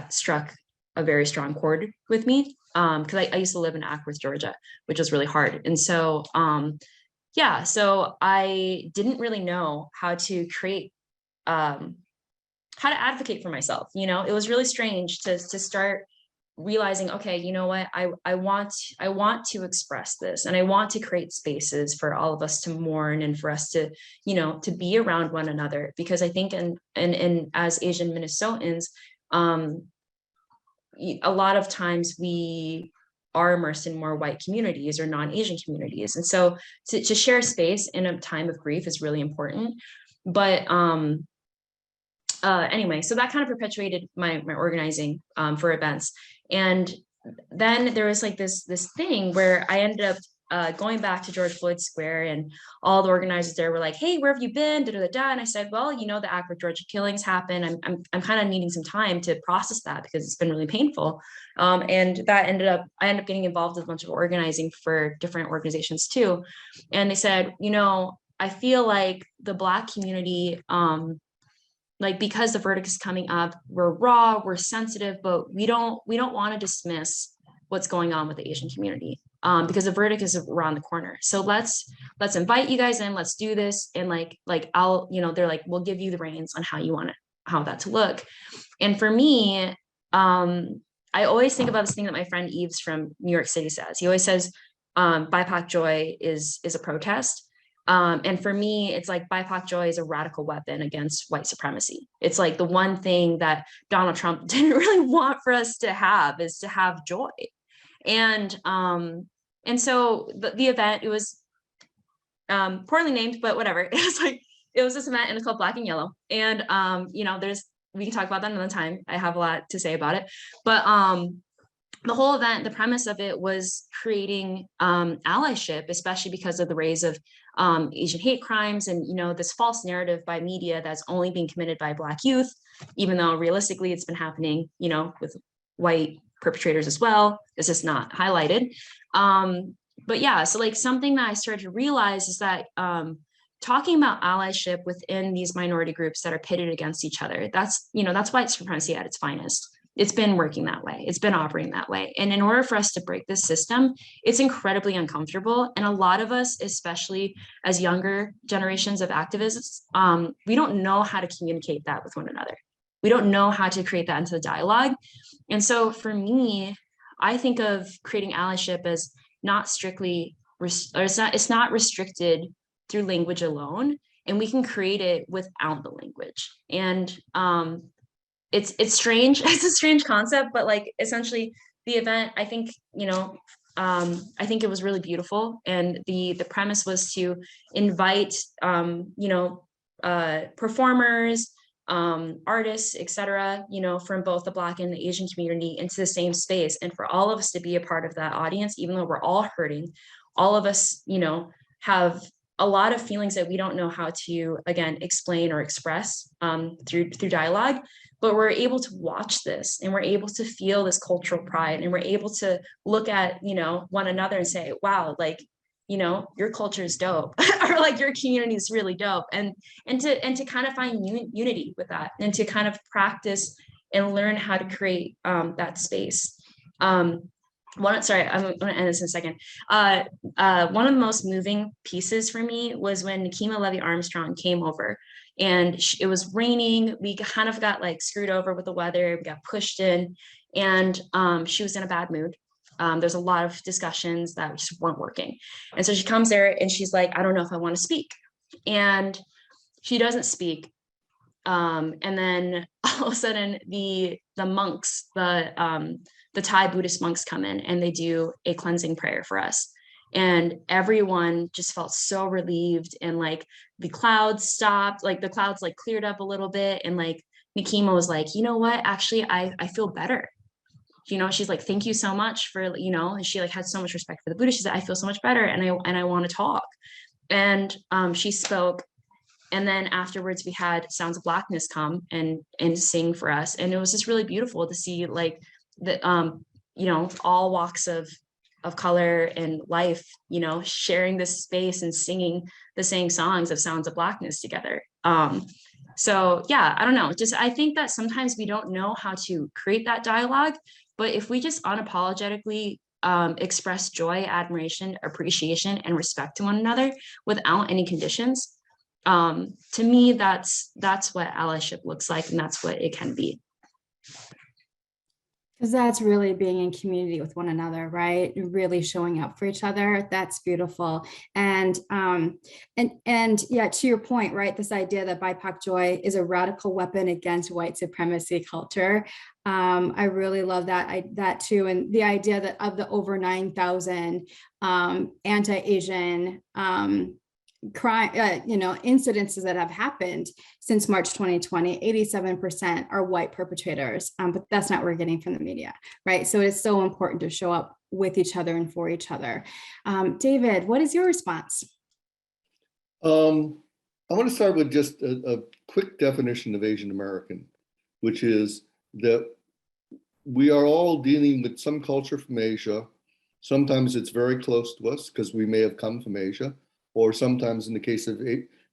struck a very strong chord with me, because I used to live in Ackworth, Georgia, which was really hard. And so, so I didn't really know how to create, how to advocate for myself. It was really strange to start realizing, okay, you know what, I want to express this, and I want to create spaces for all of us to mourn and for us to, you know, to be around one another, because I think and as Asian Minnesotans, a lot of times we are immersed in more white communities or non-Asian communities. And so to share space in a time of grief is really important. But anyway, so that kind of perpetuated my organizing for events. And then there was like this thing where I ended up going back to George Floyd Square, and all the organizers there were like, hey, where have you been? Da, da, da, da. And I said, well, you know, the Akron, Georgia killings happened. I'm kind of needing some time to process that because it's been really painful. And that I ended up getting involved with a bunch of organizing for different organizations too. And they said, you know, I feel like the Black community, like, because the verdict is coming up, we're raw, we're sensitive, but we don't want to dismiss what's going on with the Asian community, because the verdict is around the corner. So let's invite you guys in, let's do this. And like I'll, you know, they're like, we'll give you the reins on how that to look. And for me, I always think about this thing that my friend Eves from New York City says. He always says, BIPOC joy is a protest. And for me, it's like BIPOC joy is a radical weapon against white supremacy. It's like the one thing that Donald Trump didn't really want for us to have is to have joy. And so the event, it was poorly named, but whatever. It was this event, and it's called Black and Yellow. And you know, we can talk about that another time. I have a lot to say about it. But the whole event, the premise of it was creating allyship, especially because of the rise of Asian hate crimes, and, you know, this false narrative by media that's only being committed by Black youth, even though realistically it's been happening, you know, with white perpetrators as well. It's just not highlighted. But yeah, so like something that I started to realize is that talking about allyship within these minority groups that are pitted against each other, that's white supremacy at its finest. It's been working that way. It's been operating that way. And in order for us to break this system, it's incredibly uncomfortable. And a lot of us, especially as younger generations of activists, we don't know how to communicate that with one another. We don't know how to create that into the dialogue. And so for me, I think of creating allyship as not strictly, it's not restricted through language alone, and we can create it without the language. And it's strange. It's a strange concept, but like essentially the event, I think, you know, I think it was really beautiful. And the premise was to invite, you know, performers, artists, etc., you know, from both the Black and the Asian community into the same space, and for all of us to be a part of that audience, even though we're all hurting. All of us, you know, have a lot of feelings that we don't know how to, again, explain or express through dialogue. But we're able to watch this, and we're able to feel this cultural pride, and we're able to look at, you know, one another and say, wow, like, you know, your culture is dope, or like your community is really dope. And to kind of find unity with that, and to kind of practice and learn how to create that space. Sorry, I'm going to end this in a second. One of the most moving pieces for me was when Nikema Levy Armstrong came over, and it was raining. We kind of got like screwed over with the weather. We got pushed in, and she was in a bad mood. There's a lot of discussions that just weren't working. And so she comes there and she's like, I don't know if I want to speak. And she doesn't speak. And then all of a sudden the monks, the Thai Buddhist monks come in, and they do a cleansing prayer for us. And everyone just felt so relieved, and like the clouds stopped, like the clouds like cleared up a little bit. And like Nikema was like, you know what, actually, I feel better. You know, she's like, thank you so much for, you know, and she like had so much respect for the Buddha. She said, I feel so much better, and I want to talk. And she spoke. And then afterwards we had Sounds of Blackness come and sing for us. And it was just really beautiful to see like the, you know, all walks of color and life, you know, sharing this space and singing the same songs of Sounds of Blackness together. So yeah, I don't know, just, I think that sometimes we don't know how to create that dialogue, but if we just unapologetically express joy, admiration, appreciation, and respect to one another without any conditions, to me, that's what allyship looks like, and that's what it can be. Because that's really being in community with one another, right? Really showing up for each other. That's beautiful. And yeah, to your point, right? This idea that BIPOC joy is a radical weapon against white supremacy culture. I really love that too. And the idea that of the over 9,000 anti-Asian crime, incidences that have happened since March 2020, 87% are white perpetrators, but that's not what we're getting from the media, right? So it's so important to show up with each other and for each other. David, what is your response? I want to start with just a quick definition of Asian American, which is that we are all dealing with some culture from Asia. Sometimes it's very close to us because we may have come from Asia, or sometimes in the case of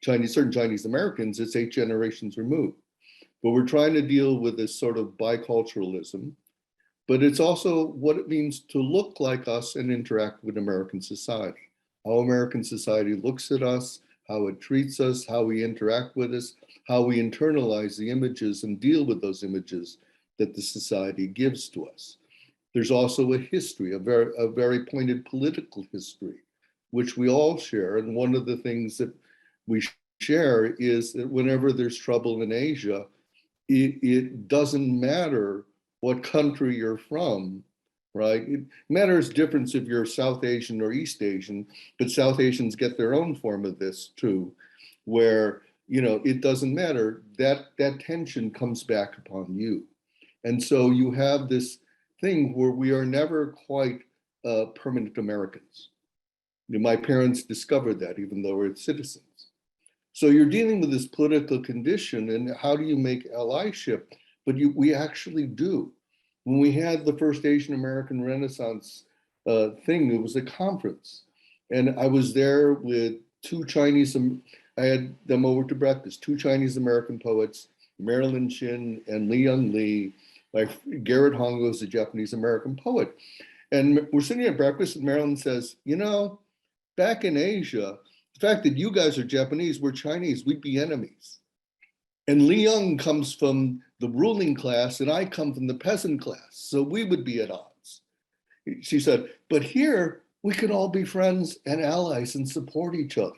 certain Chinese Americans, it's 8 generations removed. But we're trying to deal with this sort of biculturalism, but it's also what it means to look like us and interact with American society, how American society looks at us, how it treats us, how we interact with us, how we internalize the images and deal with those images that the society gives to us. There's also a history, a very pointed political history, which we all share. And one of the things that we share is that whenever there's trouble in Asia, it doesn't matter what country you're from, right? It matters difference if you're South Asian or East Asian, but South Asians get their own form of this too, where, it doesn't matter, that tension comes back upon you. And so you have this thing where we are never quite permanent Americans. My parents discovered that, even though we're citizens. So you're dealing with this political condition, and how do you make allyship? But we actually do. When we had the first Asian American Renaissance thing, it was a conference. And I was there with 2 Chinese, I had them over to breakfast, 2 Chinese American poets, Marilyn Chin and Li Young Lee. Garrett Hongo is a Japanese American poet. And we're sitting at breakfast and Marilyn says, back in Asia, the fact that you guys are Japanese, we're Chinese, we'd be enemies. And Li Young comes from the ruling class and I come from the peasant class, so we would be at odds. She said, but here we can all be friends and allies and support each other.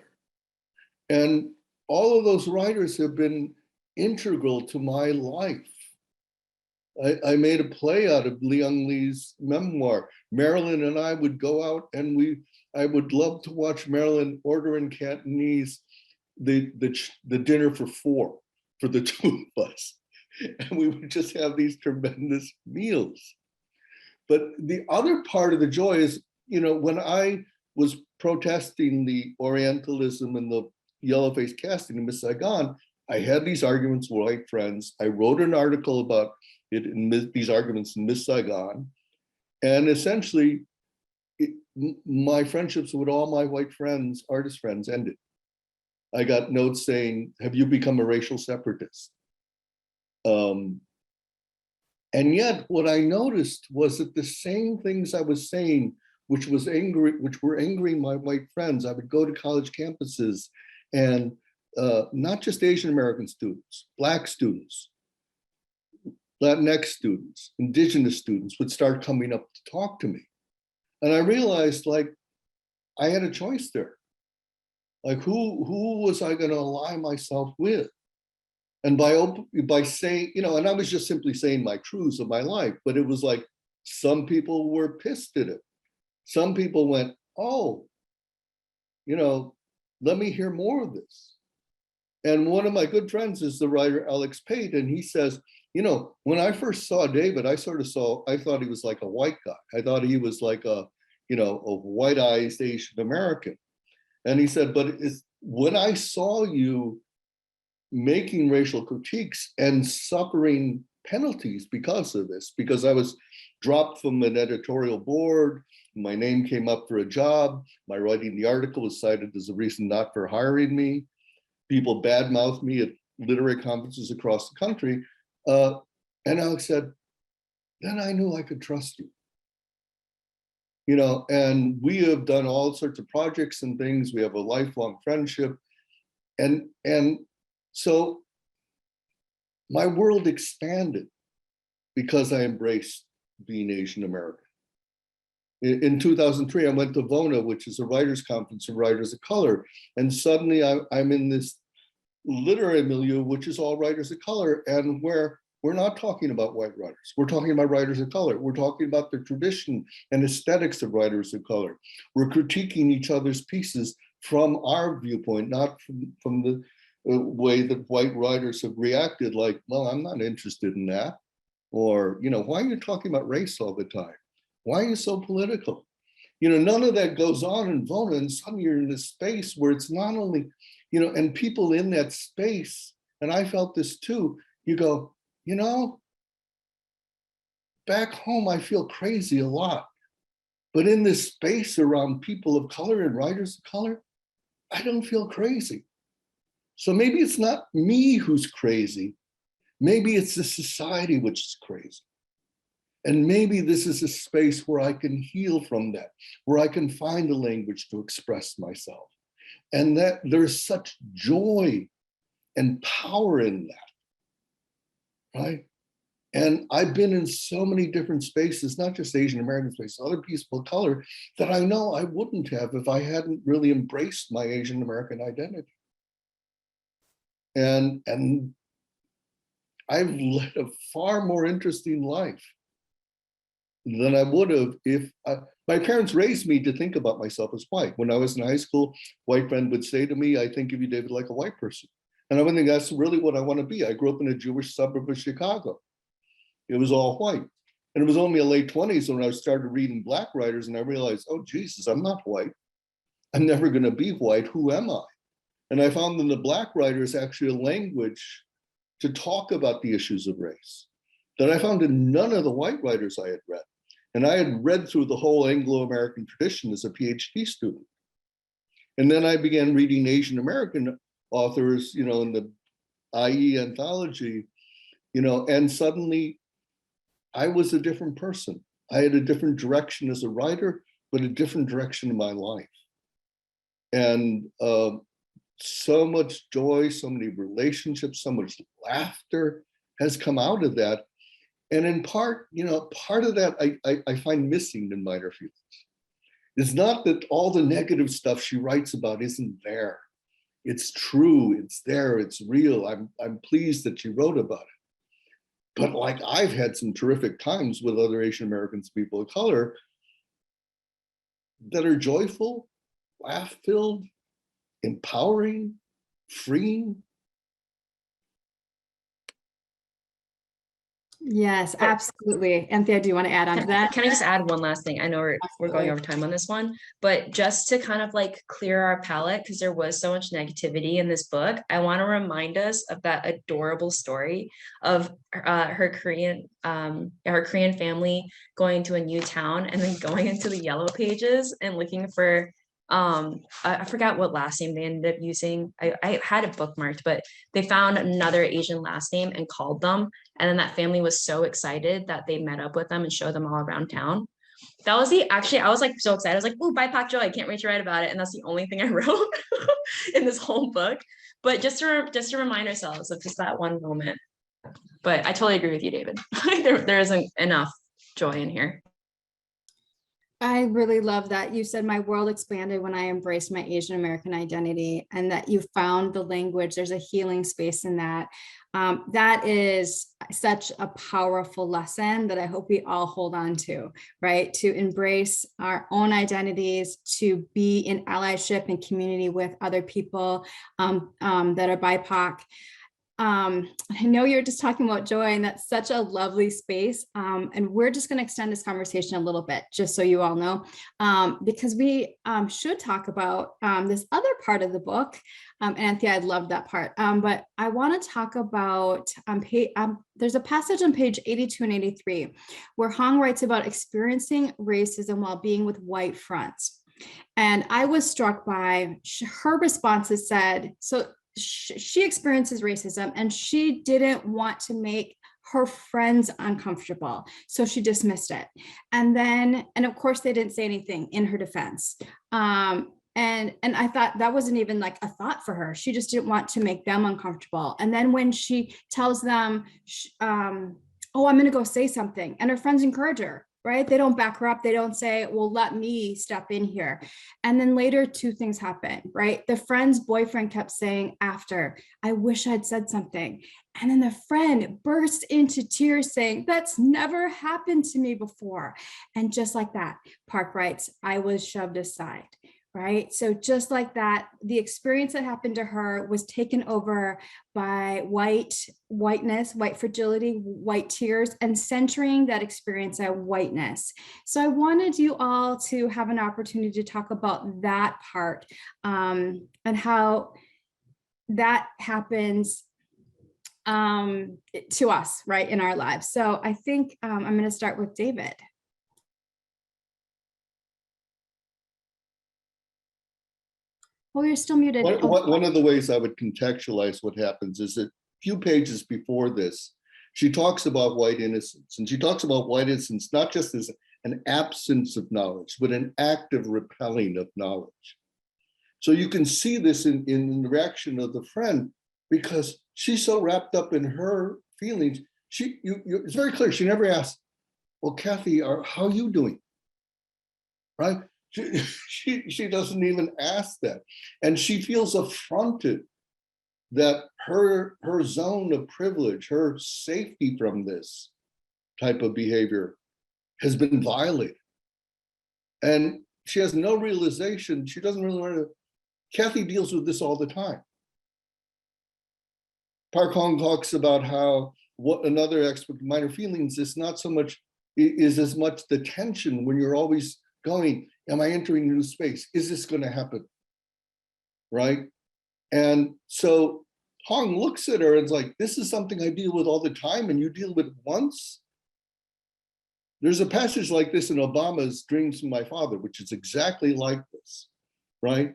And all of those writers have been integral to my life. I made a play out of Li Young Lee's memoir. Marilyn and I would go out and I would love to watch Marilyn order in Cantonese the dinner for 4 for the 2 of us. And we would just have these tremendous meals. But the other part of the joy is, when I was protesting the Orientalism and the yellow-face casting in Miss Saigon, I had these arguments with white friends. I wrote an article about it in these arguments in Miss Saigon. And essentially, my friendships with all my white friends, artist friends, ended. I got notes saying, have you become a racial separatist? And yet what I noticed was that the same things I was saying, which were angering my white friends, I would go to college campuses and not just Asian American students, Black students, Latinx students, Indigenous students would start coming up to talk to me. And I realized I had a choice there. Who was I going to ally myself with? And by saying, and I was just simply saying my truths of my life, but it was like some people were pissed at it. Some people went, oh, let me hear more of this. And one of my good friends is the writer Alex Pate, and he says, when I first saw David, I thought he was like a white guy. I thought he was like a white-eyed Asian American. And he said, but when I saw you making racial critiques and suffering penalties because of this, because I was dropped from an editorial board, my name came up for a job, my writing the article was cited as a reason not for hiring me, people badmouthed me at literary conferences across the country, and Alex said, then I knew I could trust you. And we have done all sorts of projects and things. We have a lifelong friendship. And so my world expanded because I embraced being Asian American. In 2003, I went to VONA, which is a writers' conference of writers of color. And suddenly I'm in this literary milieu, which is all writers of color, and where we're not talking about white writers. We're talking about writers of color. We're talking about the tradition and aesthetics of writers of color. We're critiquing each other's pieces from our viewpoint, not from the way that white writers have reacted, like, well, I'm not interested in that. Or, why are you talking about race all the time? Why are you so political? None of that goes on in VONA, and suddenly you're in this space where it's not only, and people in that space, and I felt this too, you go, back home, I feel crazy a lot. But in this space around people of color and writers of color, I don't feel crazy. So maybe it's not me who's crazy. Maybe it's the society which is crazy. And maybe this is a space where I can heal from that, where I can find a language to express myself. And that there's such joy and power in that, right? And I've been in so many different spaces, not just Asian American spaces, other people of color, that I know I wouldn't have if I hadn't really embraced my Asian American identity. And I've led a far more interesting life than I would have if my parents raised me to think about myself as white. When I was in high school, white friend would say to me, I think of you, David, like a white person. And I would think that's really what I want to be. I grew up in a Jewish suburb of Chicago. It was all white. And it was only a late 20s when I started reading Black writers and I realized, oh, Jesus, I'm not white. I'm never going to be white. Who am I? And I found in the Black writers actually a language to talk about the issues of race that I found in none of the white writers I had read. And I had read through the whole Anglo-American tradition as a PhD student. And then I began reading Asian American authors, in the IE anthology, and suddenly I was a different person. I had a different direction as a writer, but a different direction in my life. And so much joy, so many relationships, so much laughter has come out of that. And in part, part of that I find missing in Minor Feelings. It's not that all the negative stuff she writes about isn't there. It's true, it's there, it's real. I'm pleased that she wrote about it. But like I've had some terrific times with other Asian Americans, people of color, that are joyful, laugh-filled, empowering, freeing. Yes, absolutely. Anthea, do you want to add on to that? Can I just add one last thing? I know we're going over time on this one, but just to kind of like clear our palate, because there was so much negativity in this book, I want to remind us of that adorable story of her Korean family going to a new town and then going into the yellow pages and looking for I forgot what last name they ended up using. I had it bookmarked, but they found another Asian last name and called them. And then that family was so excited that they met up with them and showed them all around town. That was I was like so excited. I was like, ooh, BIPOC joy. I can't wait to write about it. And that's the only thing I wrote in this whole book. But just to remind ourselves of just that one moment. But I totally agree with you, David. there isn't enough joy in here. I really love that you said my world expanded when I embraced my Asian American identity, and that you found the language. There's a healing space in that. That is such a powerful lesson that I hope we all hold on to, right? To embrace our own identities, to be in allyship and community with other people that are BIPOC. I know you're just talking about joy, and that's such a lovely space. And we're just going to extend this conversation a little bit, just so you all know, because we should talk about this other part of the book. Anthea, I love that part. But I want to talk about, there's a passage on page 82 and 83, where Hong writes about experiencing racism while being with white friends. And I was struck by her responses said, so she experiences racism and she didn't want to make her friends uncomfortable. So she dismissed it. And of course they didn't say anything in her defense. And I thought that wasn't even like a thought for her. She just didn't want to make them uncomfortable. And then when she tells them, oh oh, I'm going to go say something. And her friends encourage her, right? They don't back her up. They don't say, well, let me step in here. And then later, two things happen, right? The friend's boyfriend kept saying after, I wish I'd said something. And then the friend burst into tears saying, that's never happened to me before. And just like that, Park writes, I was shoved aside. Right. So just like that, the experience that happened to her was taken over by whiteness, white fragility, white tears, and centering that experience at whiteness. So I wanted you all to have an opportunity to talk about that part and how that happens to us, right, in our lives. So I think I'm going to start with David. Oh, you're still muted. One of the ways I would contextualize what happens is that a few pages before this, she talks about white innocence. And she talks about white innocence not just as an absence of knowledge, but an active repelling of knowledge. So you can see this in the reaction of the friend, because she's so wrapped up in her feelings. It's very clear. She never asked, well, Cathy, how are you doing? Right? She doesn't even ask that. And she feels affronted that her zone of privilege, her safety from this type of behavior has been violated. And she has no realization, she doesn't really want to. Cathy deals with this all the time. Park Hong talks about how what another aspect of minor feelings is not so much, is as much the tension when you're always going, am I entering a new space? Is this going to happen? Right? And so Hong looks at her and is like, this is something I deal with all the time and you deal with once? There's a passage like this in Obama's Dreams from My Father, which is exactly like this, right?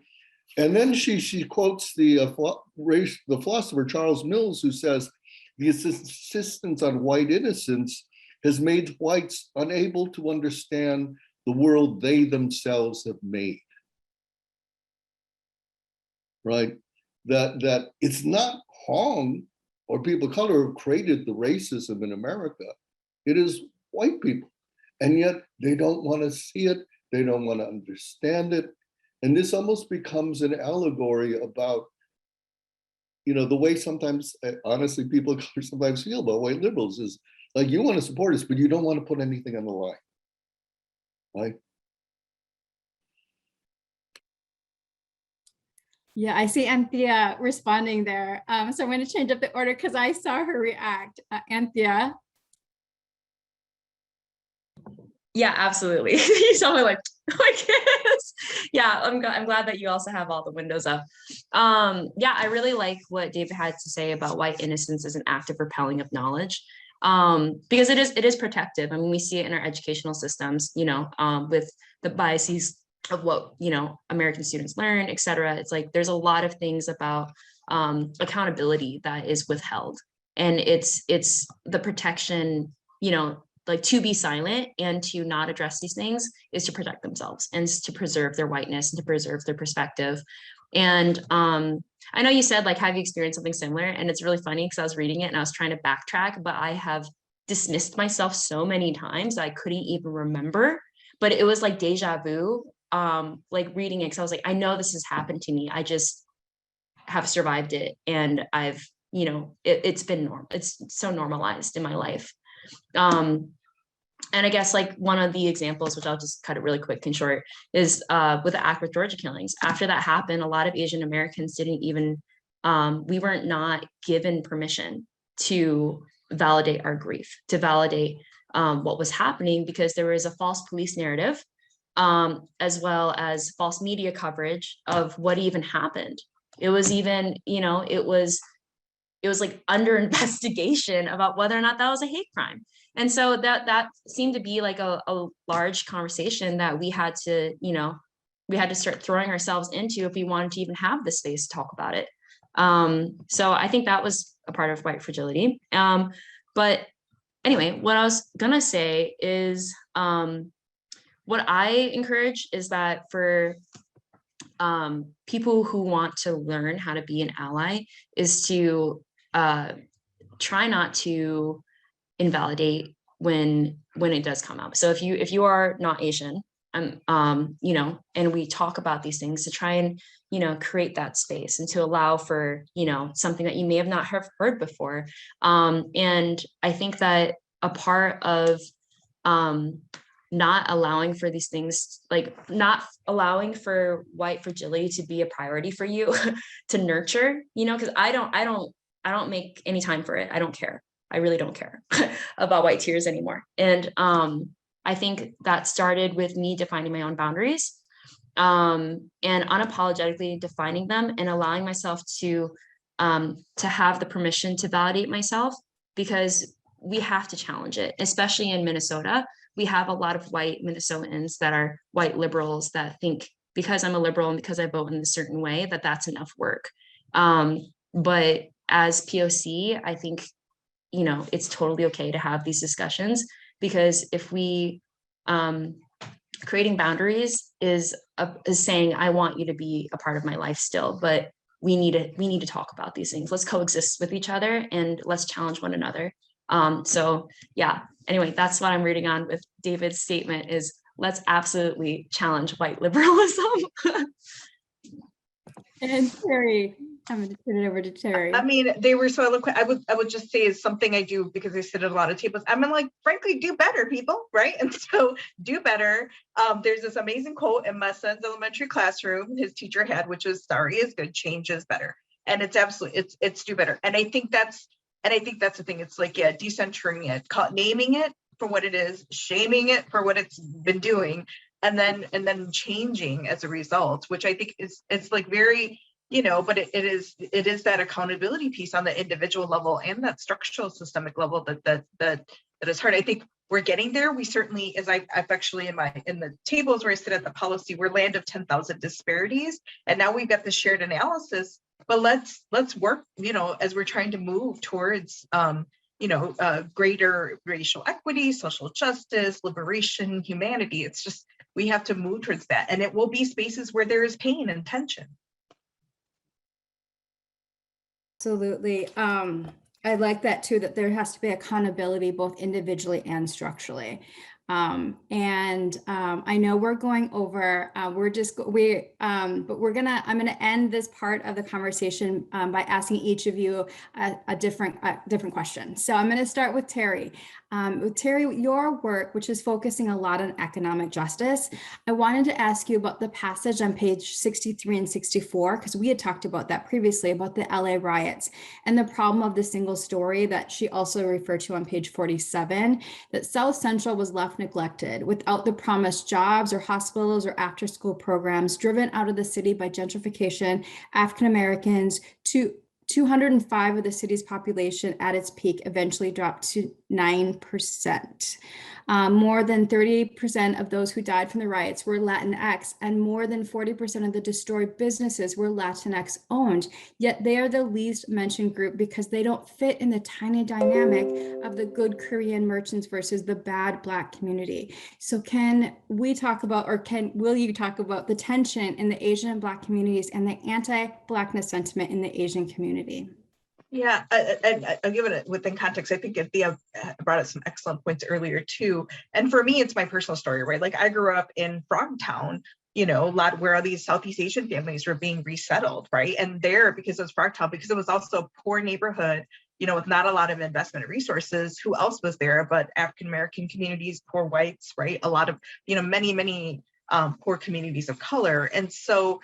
And then she quotes the philosopher Charles Mills, who says, the insistence on white innocence has made whites unable to understand the world they themselves have made, right? That it's not Hong or people of color who created the racism in America. It is white people. And yet they don't want to see it. They don't want to understand it. And this almost becomes an allegory about, the way sometimes, honestly, people of color sometimes feel about white liberals is like, you want to support us, but you don't want to put anything on the line, right? Yeah, I see Anthea responding there. So I'm going to change up the order because I saw her react. Anthea. Yeah, absolutely. You saw me like yes. Yeah, I'm glad that you also have all the windows up. Yeah, I really like what David had to say about white innocence as an active repelling of knowledge. Because it is protective. I mean, we see it in our educational systems, with the biases of what, American students learn, et cetera. It's like, there's a lot of things about accountability that is withheld. And it's the protection, like to be silent and to not address these things is to protect themselves and to preserve their whiteness and to preserve their perspective. And I know you said, like, have you experienced something similar? And it's really funny because I was reading it and I was trying to backtrack, but I have dismissed myself so many times I couldn't even remember. But it was like deja vu, like reading it, because I was like, I know this has happened to me. I just have survived it. And I've, it's been normal. It's so normalized in my life. And I guess like one of the examples, which I'll just cut it really quick and short, is with the Ackworth, Georgia killings. After that happened, a lot of Asian Americans didn't even, we weren't not given permission to validate our grief, to validate what was happening, because there was a false police narrative, as well as false media coverage of what even happened. It was even, it was like under investigation about whether or not that was a hate crime. And so that seemed to be like a large conversation that we had to, we had to start throwing ourselves into if we wanted to even have the space to talk about it. So I think that was a part of white fragility. But anyway, what I was gonna say is what I encourage is that for people who want to learn how to be an ally is to try not to invalidate when it does come up. So if you are not Asian, you know, and we talk about these things to try and, you know, create that space and to allow for, you know, something that you may have not have heard before. And I think that a part of not allowing for these things, like not allowing for white fragility to be a priority for you to nurture, you know, because I don't make any time for it. I don't care. I really don't care about white tears anymore. And I think that started with me defining my own boundaries, and unapologetically defining them and allowing myself to have the permission to validate myself, because we have to challenge it, especially in Minnesota. We have a lot of white Minnesotans that are white liberals that think because I'm a liberal and because I vote in a certain way, that that's enough work. But as POC, I think, you know, it's totally okay to have these discussions, because if we creating boundaries is saying, I want you to be a part of my life still, but we need to talk about these things. Let's coexist with each other and let's challenge one another. So yeah, anyway, that's what I'm reading on with David's statement is let's absolutely challenge white liberalism. And Terri, I'm going to turn it over to Terri. I mean, they were so eloquent. I would just say is something I do because I sit at a lot of tables. I'm like, frankly, do better, people, right? And so do better. There's this amazing quote in my son's elementary classroom his teacher had, which is sorry is good, change is better. And it's absolutely, it's do better. And I think that's the thing. It's like, yeah, decentering it, naming it for what it is, shaming it for what it's been doing, and then changing as a result, which I think it's like very, you know, but it is that accountability piece on the individual level and that structural systemic level that is hard. I think we're getting there. We certainly, as I've actually in the tables where I sit at the policy, we're land of 10,000 disparities, and now we've got the shared analysis. But let's work, you know, as we're trying to move towards greater racial equity, social justice, liberation, humanity. It's just we have to move towards that, and it will be spaces where there is pain and tension. Absolutely. I like that too, that there has to be accountability both individually and structurally. I know we're going over, I'm gonna end this part of the conversation by asking each of you a different question. So I'm gonna start with Terri. With Terri, your work, which is focusing a lot on economic justice, I wanted to ask you about the passage on page 63 and 64, because we had talked about that previously, about the LA riots and the problem of the single story that she also referred to on page 47, that South Central was left neglected without the promised jobs or hospitals or after-school programs, driven out of the city by gentrification. African Americans, 205 of the city's population at its peak eventually dropped to 9%. More than 30% of those who died from the riots were Latinx, and more than 40% of the destroyed businesses were Latinx owned. Yet they are the least mentioned group because they don't fit in the tiny dynamic of the good Korean merchants versus the bad Black community. So can we talk about, or will you talk about the tension in the Asian and Black communities and the anti-Blackness sentiment in the Asian community? Yeah, I'll give it within context. I think Anthea brought up some excellent points earlier too. And for me, it's my personal story, right? Like I grew up in Frogtown, you know, a lot where all these Southeast Asian families were being resettled, right? And there, because it was Frogtown, because it was also a poor neighborhood, you know, with not a lot of investment resources, who else was there but African-American communities, poor whites, right? A lot of, you know, many poor communities of color. And so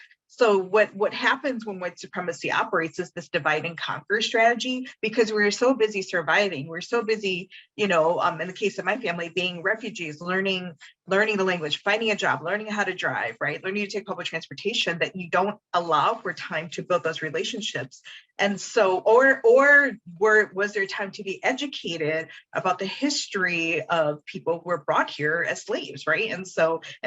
what happens when white supremacy operates is this divide and conquer strategy, because we're so busy surviving. We're so busy, you know, in the case of my family, being refugees, learning the language, finding a job, learning how to drive, right? Learning to take public transportation, that you don't allow for time to build those relationships. And so, was there time to be educated about the history of people who were brought here as slaves, right? And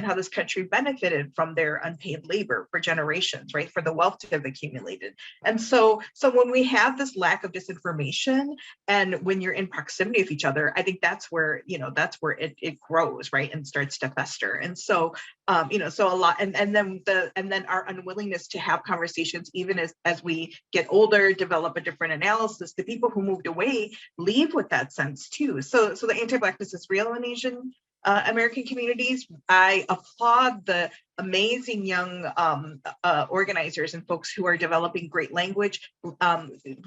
how this country benefited from their unpaid labor for generations, right? For the wealth to have accumulated. And so when we have this lack of disinformation, and when you're in proximity of each other, I think that's where it grows, right? And starts to fester. And so So a lot, and then our unwillingness to have conversations, even as we get older, develop a different analysis. The people who moved away leave with that sense too. So the anti-Blackness is real in Asian American communities. I applaud the amazing young organizers and folks who are developing great language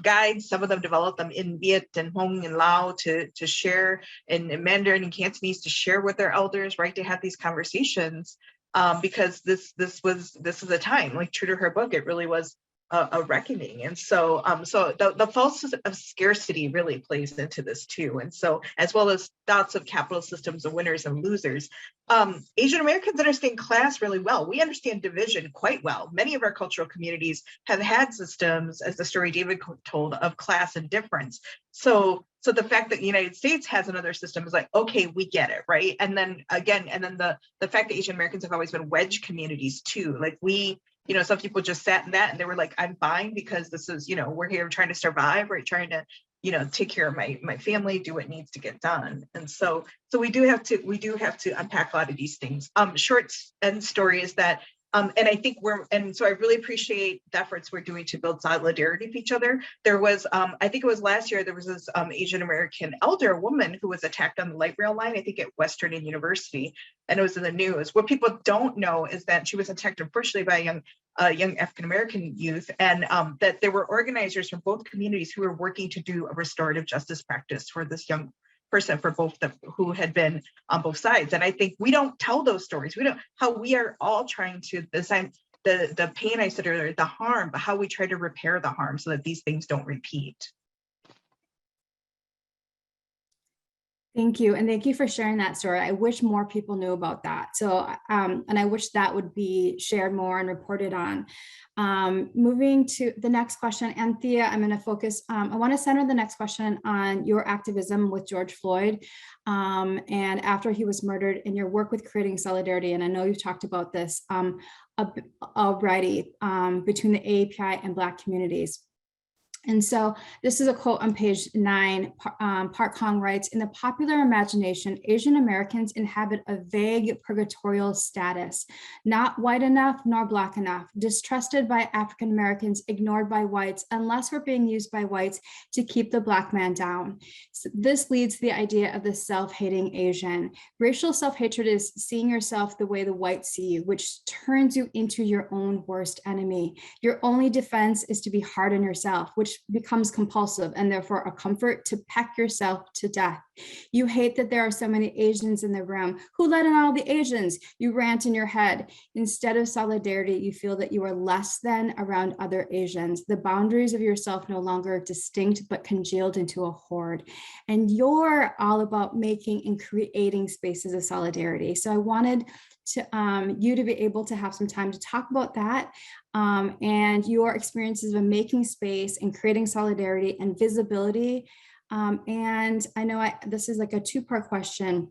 guides. Some of them develop them in Viet and Hmong and Lao to share, and in Mandarin and Cantonese to share with their elders, right, to have these conversations, because this is a time, like true to her book, it really was a reckoning. And so the falseness of scarcity really plays into this too. And so, as well as thoughts of capitalist systems of winners and losers, Asian Americans understand class really well. We understand division quite well. Many of our cultural communities have had systems, as the story David told, of class and difference. So the fact that the United States has another system is like, okay, we get it, right? And then again, the fact that Asian Americans have always been wedge communities too. Like some people just sat in that and they were like, I'm fine because this is, we're here trying to survive, right? Trying to, take care of my family, do what needs to get done. And so we do have to unpack a lot of these things. Short end story is that, and I think so I really appreciate the efforts we're doing to build solidarity with each other. There was, I think it was last year, there was this Asian American elder, a woman who was attacked on the light rail line, I think at Western University, and it was in the news. What people don't know is that she was attacked unfortunately by a young African-American youth, and that there were organizers from both communities who were working to do a restorative justice practice for this young person, for both who had been on both sides. And I think we don't tell those stories. We don't, how we are all trying to design the pain I said earlier, the harm, but how we try to repair the harm so that these things don't repeat. Thank you. And thank you for sharing that story. I wish more people knew about that. So, and I wish that would be shared more and reported on. Moving to the next question, Anthea, I'm going to focus, I want to center the next question on your activism with George Floyd and after he was murdered, and your work with creating solidarity. And I know you've talked about this already between the AAPI and Black communities. And so this is a quote on page 9. Park Hong writes, in the popular imagination, Asian Americans inhabit a vague purgatorial status, not white enough nor Black enough, distrusted by African Americans, ignored by whites, unless we're being used by whites to keep the Black man down. So this leads to the idea of the self-hating Asian. Racial self-hatred is seeing yourself the way the whites see you, which turns you into your own worst enemy. Your only defense is to be hard on yourself, which becomes compulsive and therefore a comfort to peck yourself to death. You hate that there are so many Asians in the room. Who let in all the Asians? You rant in your head. Instead of solidarity, you feel that you are less than around other Asians. The boundaries of yourself no longer distinct, but congealed into a horde. And you're all about making and creating spaces of solidarity. So I wanted to you to be able to have some time to talk about that and your experiences of making space and creating solidarity and visibility. And I know this is like a two-part question.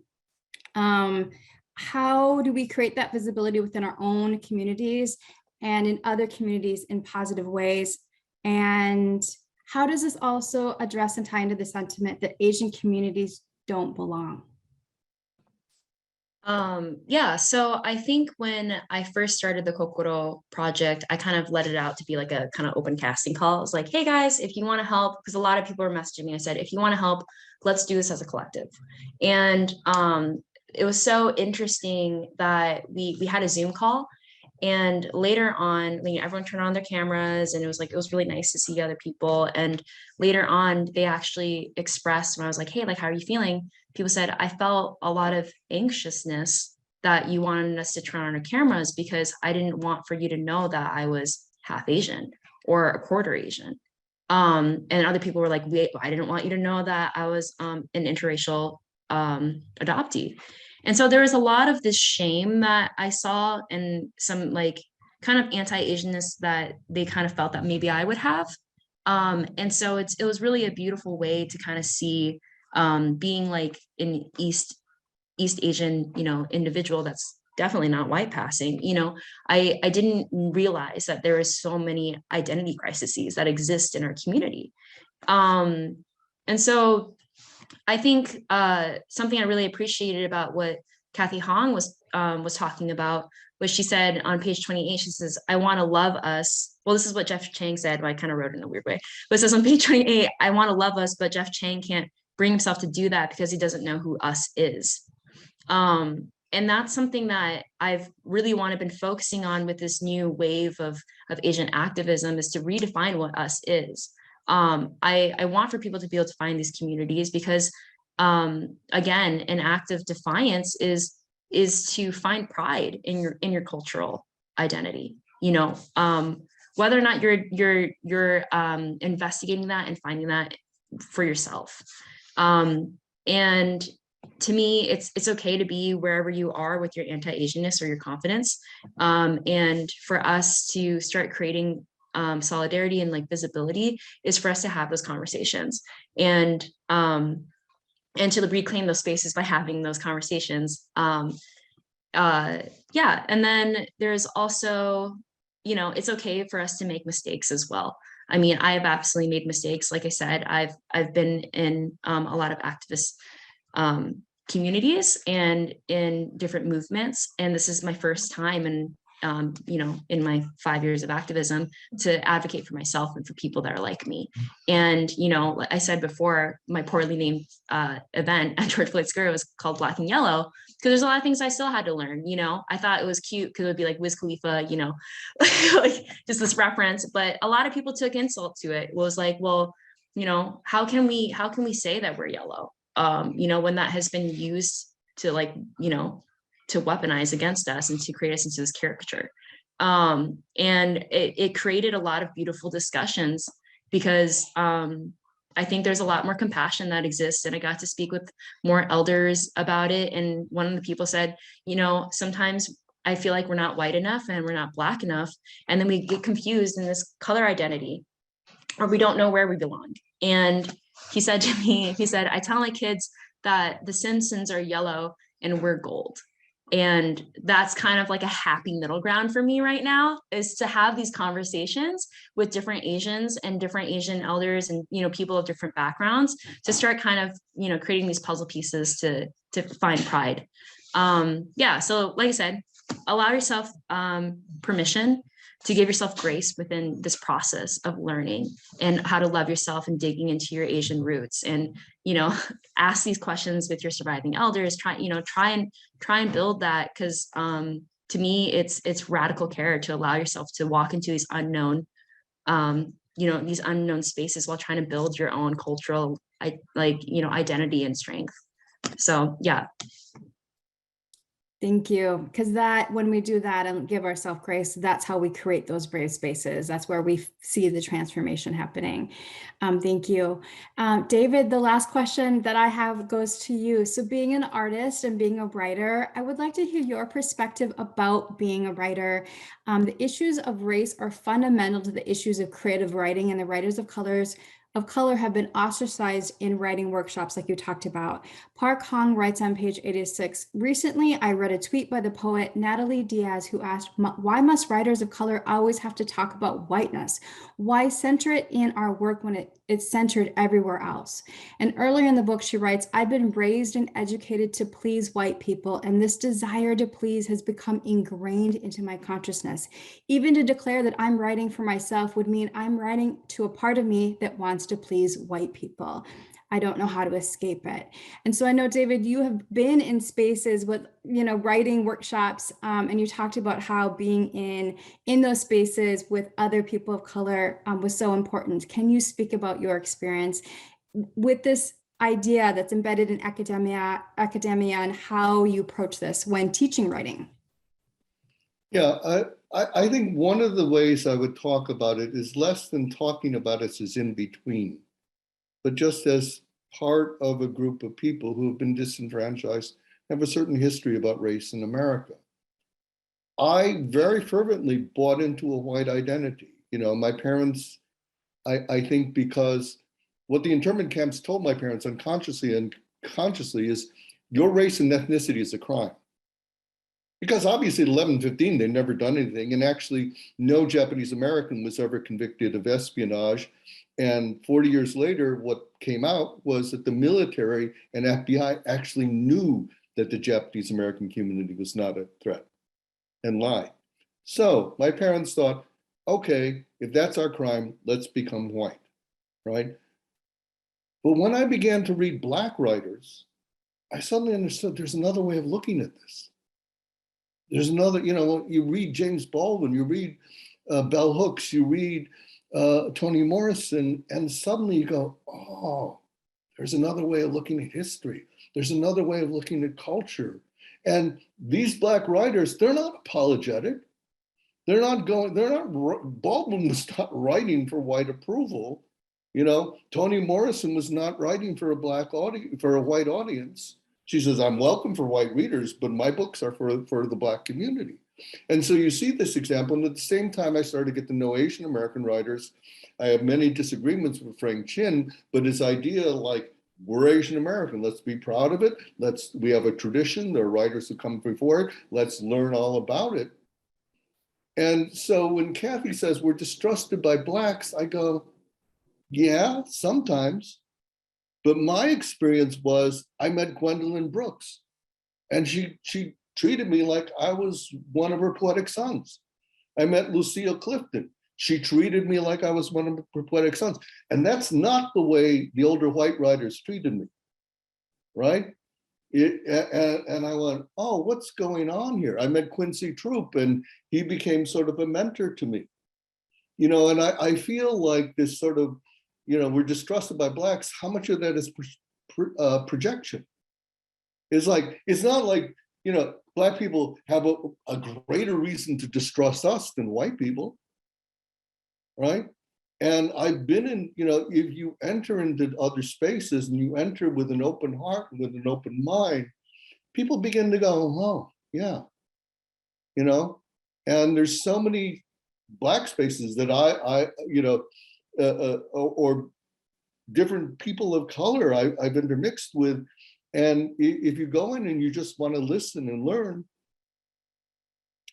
How do we create that visibility within our own communities and in other communities in positive ways? And how does this also address and tie into the sentiment that Asian communities don't belong? Yeah, so I think when I first started the Kokoro project, I kind of let it out to be like a kind of open casting call. I was like, hey guys, if you want to help, because a lot of people were messaging me, I said, if you want to help, let's do this as a collective. And it was so interesting that we had a Zoom call, and later on, everyone turned on their cameras, and it was really nice to see other people. And later on, they actually expressed, when I was like, hey, like, how are you feeling? People said, I felt a lot of anxiousness that you wanted us to turn on our cameras because I didn't want for you to know that I was half Asian or a quarter Asian. And other people were like, wait, I didn't want you to know that I was an interracial adoptee. And so there was a lot of this shame that I saw, and some like kind of anti-Asianness that they kind of felt that maybe I would have. And so it was really a beautiful way to kind of see being like an East Asian, individual that's definitely not white passing. I didn't realize that there is so many identity crises that exist in our community. And so I think something I really appreciated about what Cathy Hong was talking about, was she said on page 28, she says, I want to love us. Well, this is what Jeff Chang said, but I kind of wrote it in a weird way. But it says on page 28, I want to love us, but Jeff Chang can't bring himself to do that because he doesn't know who us is. And that's something that I've really been focusing on with this new wave of Asian activism, is to redefine what us is. I want for people to be able to find these communities because, again, an act of defiance is to find pride in your cultural identity. You know, whether or not you're investigating that and finding that for yourself. And to me, it's okay to be wherever you are with your anti-Asianness or your confidence. And for us to start creating solidarity and like visibility is for us to have those conversations and to reclaim those spaces by having those conversations. Yeah, and then there's also, you know, it's okay for us to make mistakes as well. I mean, I have absolutely made mistakes. Like I said, I've been in a lot of activist communities and in different movements, and this is my first time in you know, in my 5 years of activism to advocate for myself and for people that are like me. And, you know, like I said before, my poorly named event at George Floyd Square was called Black and Yellow, because there's a lot of things I still had to learn. You know, I thought it was cute because it would be like Wiz Khalifa, you know, like just this reference, but a lot of people took insult to it. It was like, well, you know, how can we say that we're yellow? You know, when that has been used to, like, you know, to weaponize against us and to create us into this caricature. And it created a lot of beautiful discussions because I think there's a lot more compassion that exists. And I got to speak with more elders about it. And one of the people said, you know, sometimes I feel like we're not white enough and we're not Black enough. And then we get confused in this color identity, or we don't know where we belong. And he said to me, he said, I tell my kids that the Simpsons are yellow and we're gold. And that's kind of like a happy middle ground for me right now, is to have these conversations with different Asians and different Asian elders and, you know, people of different backgrounds, to start kind of, you know, creating these puzzle pieces to find pride. Yeah, so like I said, allow yourself permission to give yourself grace within this process of learning and how to love yourself and digging into your Asian roots. And, you know, ask these questions with your surviving elders, try and build that. Cause to me, it's radical care to allow yourself to walk into these unknown, you know, these unknown spaces while trying to build your own cultural, identity and strength. So, yeah. Thank you. Because that, when we do that and give ourselves grace, that's how we create those brave spaces. That's where we see the transformation happening. Thank you. David, the last question that I have goes to you. So being an artist and being a writer, I would like to hear your perspective about being a writer. The issues of race are fundamental to the issues of creative writing, and the writers of color have been ostracized in writing workshops like you talked about. Park Hong writes on page 86, recently I read a tweet by the poet Natalie Diaz who asked, why must writers of color always have to talk about whiteness? Why center it in our work when it's centered everywhere else? And earlier in the book, she writes, I've been raised and educated to please white people, and this desire to please has become ingrained into my consciousness. Even to declare that I'm writing for myself would mean I'm writing to a part of me that wants to please white people. I don't know how to escape it. And so I know, David, you have been in spaces with, you know, writing workshops, and you talked about how being in those spaces with other people of color was so important. Can you speak about your experience with this idea that's embedded in academia and how you approach this when teaching writing? Yeah, I think one of the ways I would talk about it is less than talking about it as in between, but just as part of a group of people who have been disenfranchised, have a certain history about race in America. I very fervently bought into a white identity. You know, my parents, I think, because what the internment camps told my parents unconsciously and consciously is your race and ethnicity is a crime. Because obviously at 11, 15, they'd never done anything. And actually no Japanese American was ever convicted of espionage. And 40 years later, what came out was that the military and FBI actually knew that the Japanese American community was not a threat, and lied. So my parents thought, okay, if that's our crime, let's become white, right? But when I began to read Black writers, I suddenly understood there's another way of looking at this. There's another, you read James Baldwin, you read Bell Hooks, you read Toni Morrison, and suddenly you go, oh, there's another way of looking at history. There's another way of looking at culture. And these Black writers, they're not apologetic. Baldwin was not writing for white approval. Toni Morrison was not writing for a white audience. She says, I'm welcome for white readers, but my books are for the Black community. And so you see this example. And at the same time, I started to get to know Asian American writers. I have many disagreements with Frank Chin, but his idea, like, we're Asian American, let's be proud of it. We have a tradition, there are writers who come before it, let's learn all about it. And so when Cathy says we're distrusted by Blacks, I go, yeah, sometimes. But my experience was I met Gwendolyn Brooks, and she treated me like I was one of her poetic sons. I met Lucille Clifton. She treated me like I was one of her poetic sons. And that's not the way the older white writers treated me, right? And I went, oh, what's going on here? I met Quincy Troop, and he became sort of a mentor to me. And I feel like this sort of, we're distrusted by Blacks. How much of that is projection? It's not like, Black people have a greater reason to distrust us than white people, right? And I've been in, if you enter into other spaces and you enter with an open heart and with an open mind, people begin to go, oh, yeah, and there's so many Black spaces that or different people of color I've intermixed with. And if you go in and you just want to listen and learn,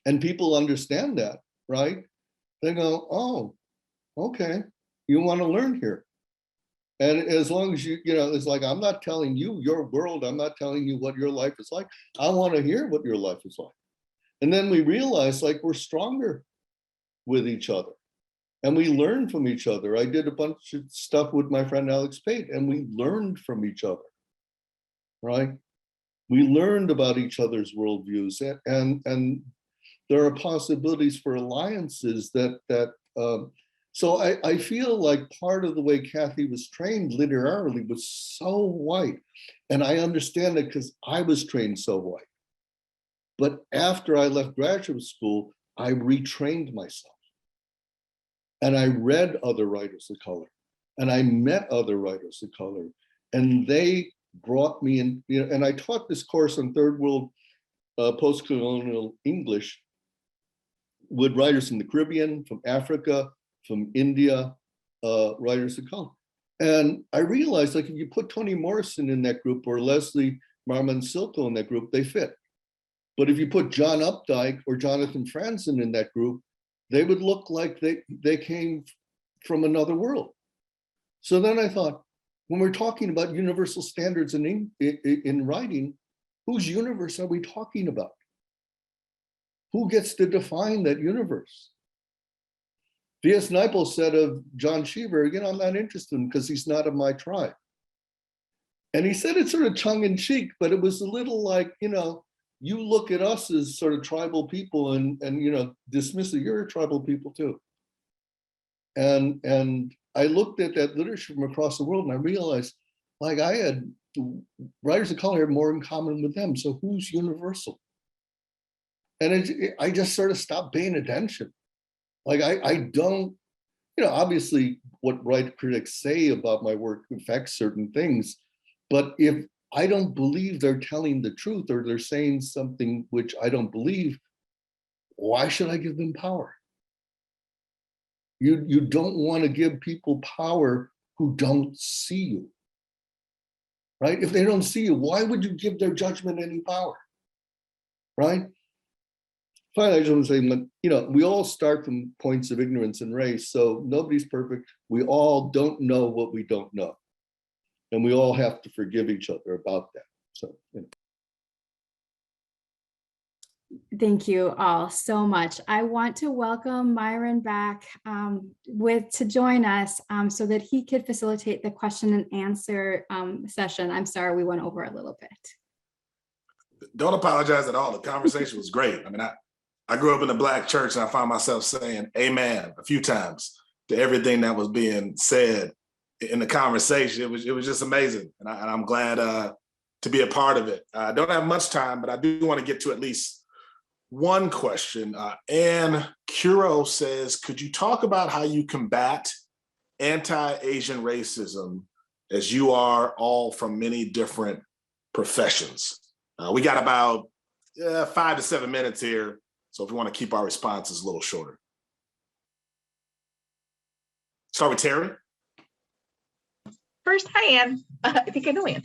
and people understand that, right? They go, oh, okay, you want to learn here. And as long as it's like, I'm not telling you your world, I'm not telling you what your life is like. I want to hear what your life is like. And then we realize, like, we're stronger with each other. And we learn from each other. I did a bunch of stuff with my friend Alex Pate, and we learned from each other, right? We learned about each other's worldviews, and there are possibilities for alliances so I feel like part of the way Cathy was trained literarily was so white. And I understand it because I was trained so white. But after I left graduate school, I retrained myself. And I read other writers of color, and I met other writers of color, and they brought me in, and I taught this course on third world post-colonial English with writers from the Caribbean, from Africa, from India, writers of color. And I realized, like, if you put Toni Morrison in that group or Leslie Marmon Silko in that group, they fit. But if you put John Updike or Jonathan Franzen in that group, they would look like they came from another world. So then I thought, when we're talking about universal standards in writing, whose universe are we talking about? Who gets to define that universe? V.S. Naipaul said of John Cheever, I'm not interested in him because he's not of my tribe. And he said it sort of tongue in cheek, but it was a little like, you look at us as sort of tribal people and dismiss it, you're a tribal people too. And I looked at that literature from across the world and I realized, like, I had writers of color had more in common with them. So who's universal? And I just sort of stopped paying attention. Like, I don't, obviously what white critics say about my work affects certain things, but if I don't believe they're telling the truth or they're saying something which I don't believe, why should I give them power? You don't want to give people power who don't see you, right? If they don't see you, why would you give their judgment any power, right? Finally, I just want to say, we all start from points of ignorance and race, so nobody's perfect. We all don't know what we don't know. And we all have to forgive each other about that. So, Thank you all so much. I want to welcome Myron back to join us so that he could facilitate the question and answer session. I'm sorry we went over a little bit. Don't apologize at all. The conversation was great. I mean, I grew up in a Black church and I found myself saying amen a few times to everything that was being said in the conversation. It was just amazing. And I'm glad to be a part of it. I don't have much time, but I do want to get to at least one question. Ann Curo says, could you talk about how you combat anti-Asian racism as you are all from many different professions? We got about 5 to 7 minutes here. So if we want to keep our responses a little shorter. Start with Terri. First, hi, Ann. I think I know Ann.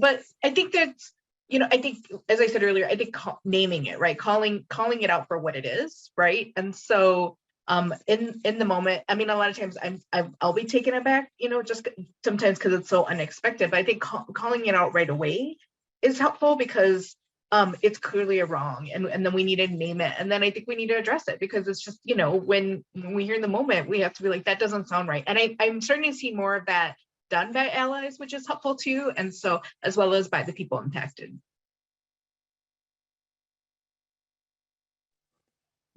But I think that's, I think, as I said earlier, I think naming it, right? Calling it out for what it is, right? And so in the moment, I mean, a lot of times I'll be taken aback, just sometimes because it's so unexpected, but I think calling it out right away is helpful because it's clearly a wrong, and then we need to name it, and then I think we need to address it because it's just, when we hear in the moment, we have to be like, that doesn't sound right. And I'm starting to see more of that done by allies, which is helpful too, and so as well as by the people impacted.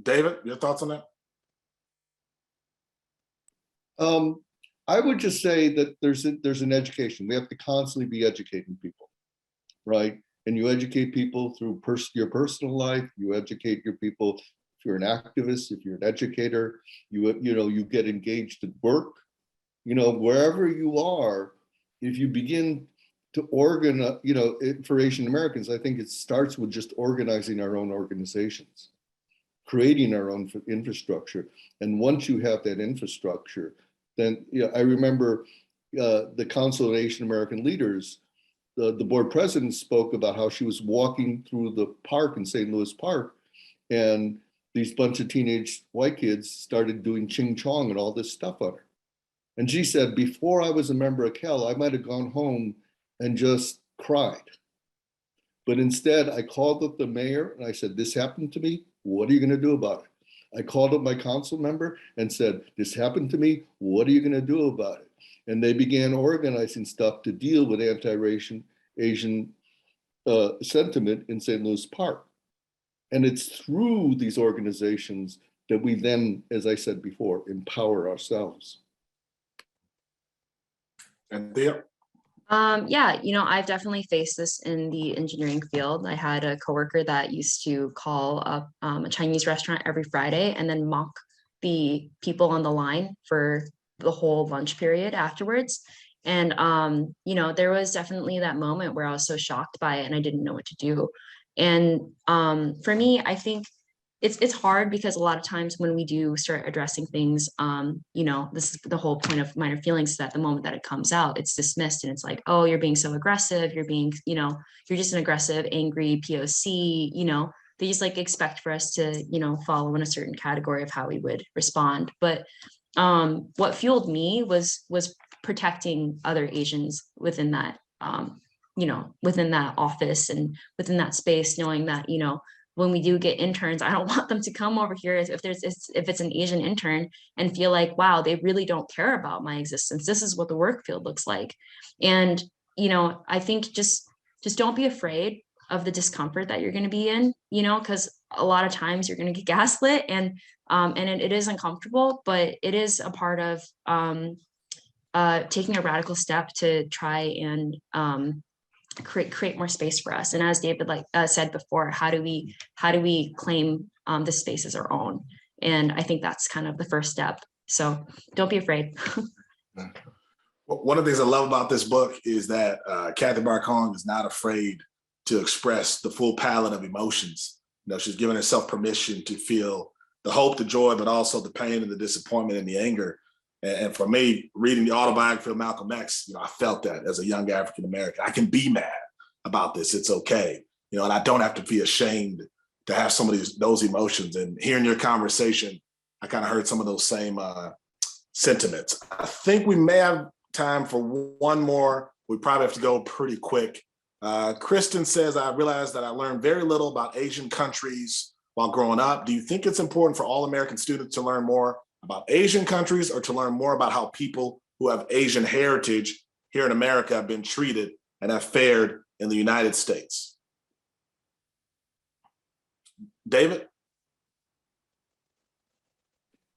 David, your thoughts on that? I would just say that there's an education. We have to constantly be educating people, right? And you educate people through your personal life. You educate your people. If you're an activist, if you're an educator, you get engaged at work. Wherever you are, if you begin to organize, for Asian Americans, I think it starts with just organizing our own organizations, creating our own infrastructure. And once you have that infrastructure, then I remember the Council of Asian American Leaders, the board president spoke about how she was walking through the park in St. Louis Park, and these bunch of teenage white kids started doing ching chong and all this stuff on her. And she said, before I was a member of Cal, I might have gone home and just cried. But instead, I called up the mayor and I said, this happened to me. What are you going to do about it? I called up my council member and said, this happened to me. What are you going to do about it? And they began organizing stuff to deal with anti-Asian sentiment in St. Louis Park. And it's through these organizations that we then, as I said before, empower ourselves. Anthea? Yeah, I've definitely faced this in the engineering field. I had a coworker that used to call up a Chinese restaurant every Friday and then mock the people on the line for the whole lunch period afterwards. And, there was definitely that moment where I was so shocked by it and I didn't know what to do. And for me, I think it's hard because a lot of times when we do start addressing things, this is the whole point of minor feelings, that the moment that it comes out, it's dismissed and it's like, oh, you're being so aggressive. You're being, you're just an aggressive, angry POC, they just like expect for us to, follow in a certain category of how we would respond. But what fueled me was protecting other Asians within that, within that office and within that space, knowing that, when we do get interns, I don't want them to come over here if it's an Asian intern and feel like, wow, they really don't care about my existence. This is what the work field looks like. And, I think just don't be afraid of the discomfort that you're going to be in, because a lot of times you're going to get gaslit and it is uncomfortable, but it is a part of taking a radical step to try and create more space for us. And as David said before, how do we claim this space as our own? And I think that's kind of the first step. So don't be afraid. One of the things I love about this book is that Cathy Park Hong is not afraid to express the full palette of emotions. She's given herself permission to feel the hope, the joy, but also the pain and the disappointment and the anger. And for me, reading the autobiography of Malcolm X, I felt that as a young African American. I can be mad about this. It's okay. And I don't have to be ashamed to have some of those emotions. And hearing your conversation, I kind of heard some of those same sentiments. I think we may have time for one more. We probably have to go pretty quick. Kristen says, I realized that I learned very little about Asian countries while growing up. Do you think it's important for all American students to learn more about Asian countries or to learn more about how people who have Asian heritage here in America have been treated and have fared in the United States? David?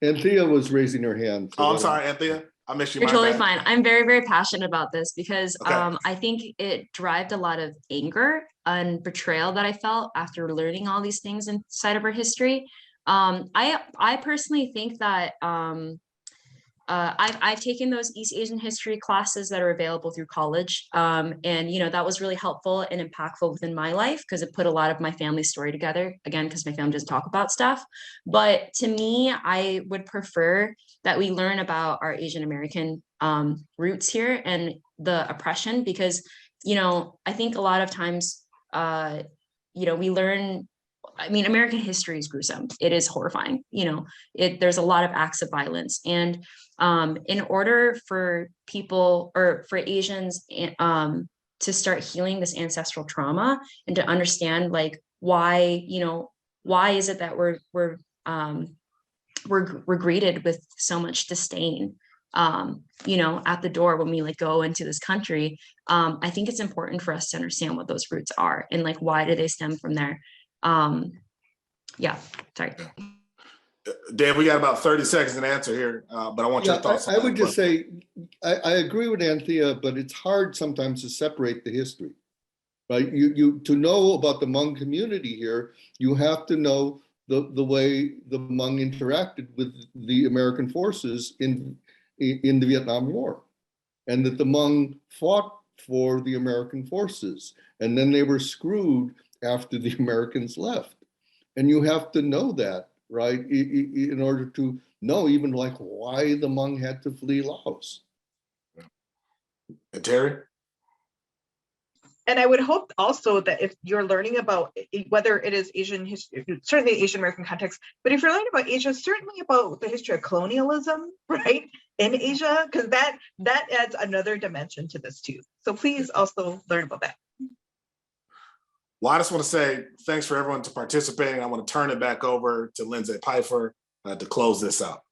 Anthea was raising her hand. Oh, I'm sorry, Anthea. I missed you. You're My totally bad. fine. I'm very, very passionate about this because Okay. I think it derived a lot of anger and betrayal that I felt after learning all these things inside of our history. I personally think that I've taken those East Asian history classes that are available through college. And, that was really helpful and impactful within my life because it put a lot of my family story together, again, because my family doesn't talk about stuff. But to me, I would prefer that we learn about our Asian American roots here and the oppression, because, I think a lot of times, we learn, American history is gruesome. It is horrifying. There's a lot of acts of violence. And in order for people or for Asians to start healing this ancestral trauma and to understand why is it that we're greeted with so much disdain, at the door when we go into this country, I think it's important for us to understand what those roots are and why do they stem from there. Sorry. Dave, we got about 30 seconds to answer here, but I want your thoughts. I would just say, I agree with Anthea, but it's hard sometimes to separate the history, right? You to know about the Hmong community here, you have to know the way the Hmong interacted with the American forces in the Vietnam War, and that the Hmong fought for the American forces, and then they were screwed after the Americans left. And you have to know that, right, in order to know even why the Hmong had to flee Laos. And Terri? And I would hope also that if you're learning about whether it is Asian history, certainly Asian American context, but if you're learning about Asia, certainly about the history of colonialism, right, in Asia, because that adds another dimension to this too. So please also learn about that. Well, I just want to say thanks for everyone to participating. I want to turn it back over to Lindsay Peifer to close this out.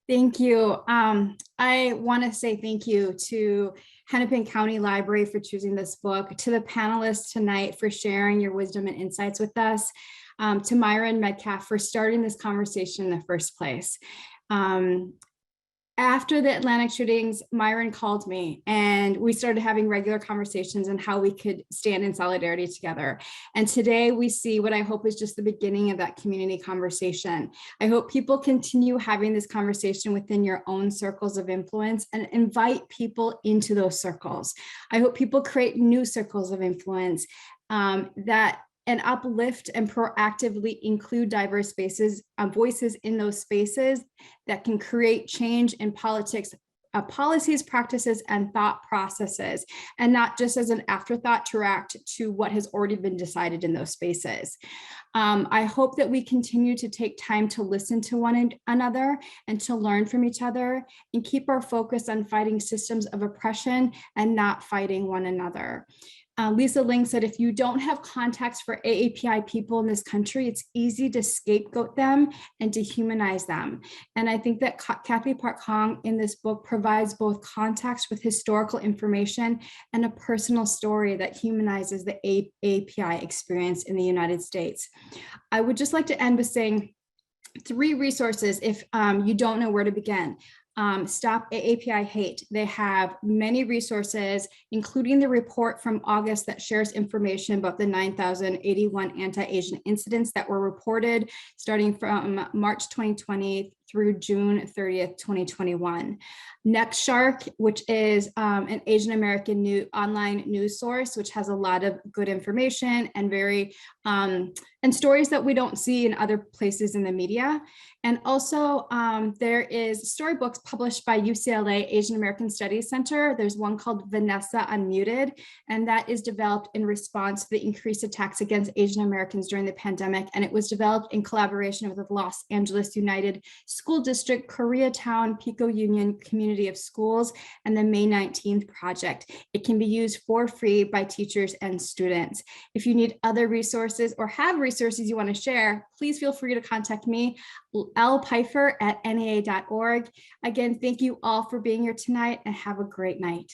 Thank you. I want to say thank you to Hennepin County Library for choosing this book, to the panelists tonight for sharing your wisdom and insights with us, to Myron Medcalf for starting this conversation in the first place. After the Atlantic shootings, Myron called me and we started having regular conversations on how we could stand in solidarity together. And today we see what I hope is just the beginning of that community conversation. I hope people continue having this conversation within your own circles of influence and invite people into those circles. I hope people create new circles of influence and uplift and proactively include diverse spaces, voices in those spaces that can create change in politics, policies, practices, and thought processes, and not just as an afterthought to react to what has already been decided in those spaces. I hope that we continue to take time to listen to one another and to learn from each other and keep our focus on fighting systems of oppression and not fighting one another. Lisa Ling said, if you don't have context for AAPI people in this country, it's easy to scapegoat them and dehumanize them. And I think that Cathy Park Hong in this book provides both context with historical information and a personal story that humanizes the AAPI experience in the United States. I would just like to end with saying 3 resources if you don't know where to begin. Stop AAPI Hate. They have many resources, including the report from August that shares information about the 9,081 anti-Asian incidents that were reported starting from March 2020 through June 30th, 2021. Next Shark, which is an Asian American online news source, which has a lot of good information and and stories that we don't see in other places in the media. And also there is storybooks published by UCLA Asian American Studies Center. There's one called Vanessa Unmuted, and that is developed in response to the increased attacks against Asian Americans during the pandemic. And it was developed in collaboration with the Los Angeles United School District, Koreatown, Pico Union Community of Schools, and the May 19th project. It can be used for free by teachers and students. If you need other resources or have resources you want to share, please feel free to contact me, lpifer@naa.org. Again, thank you all for being here tonight and have a great night.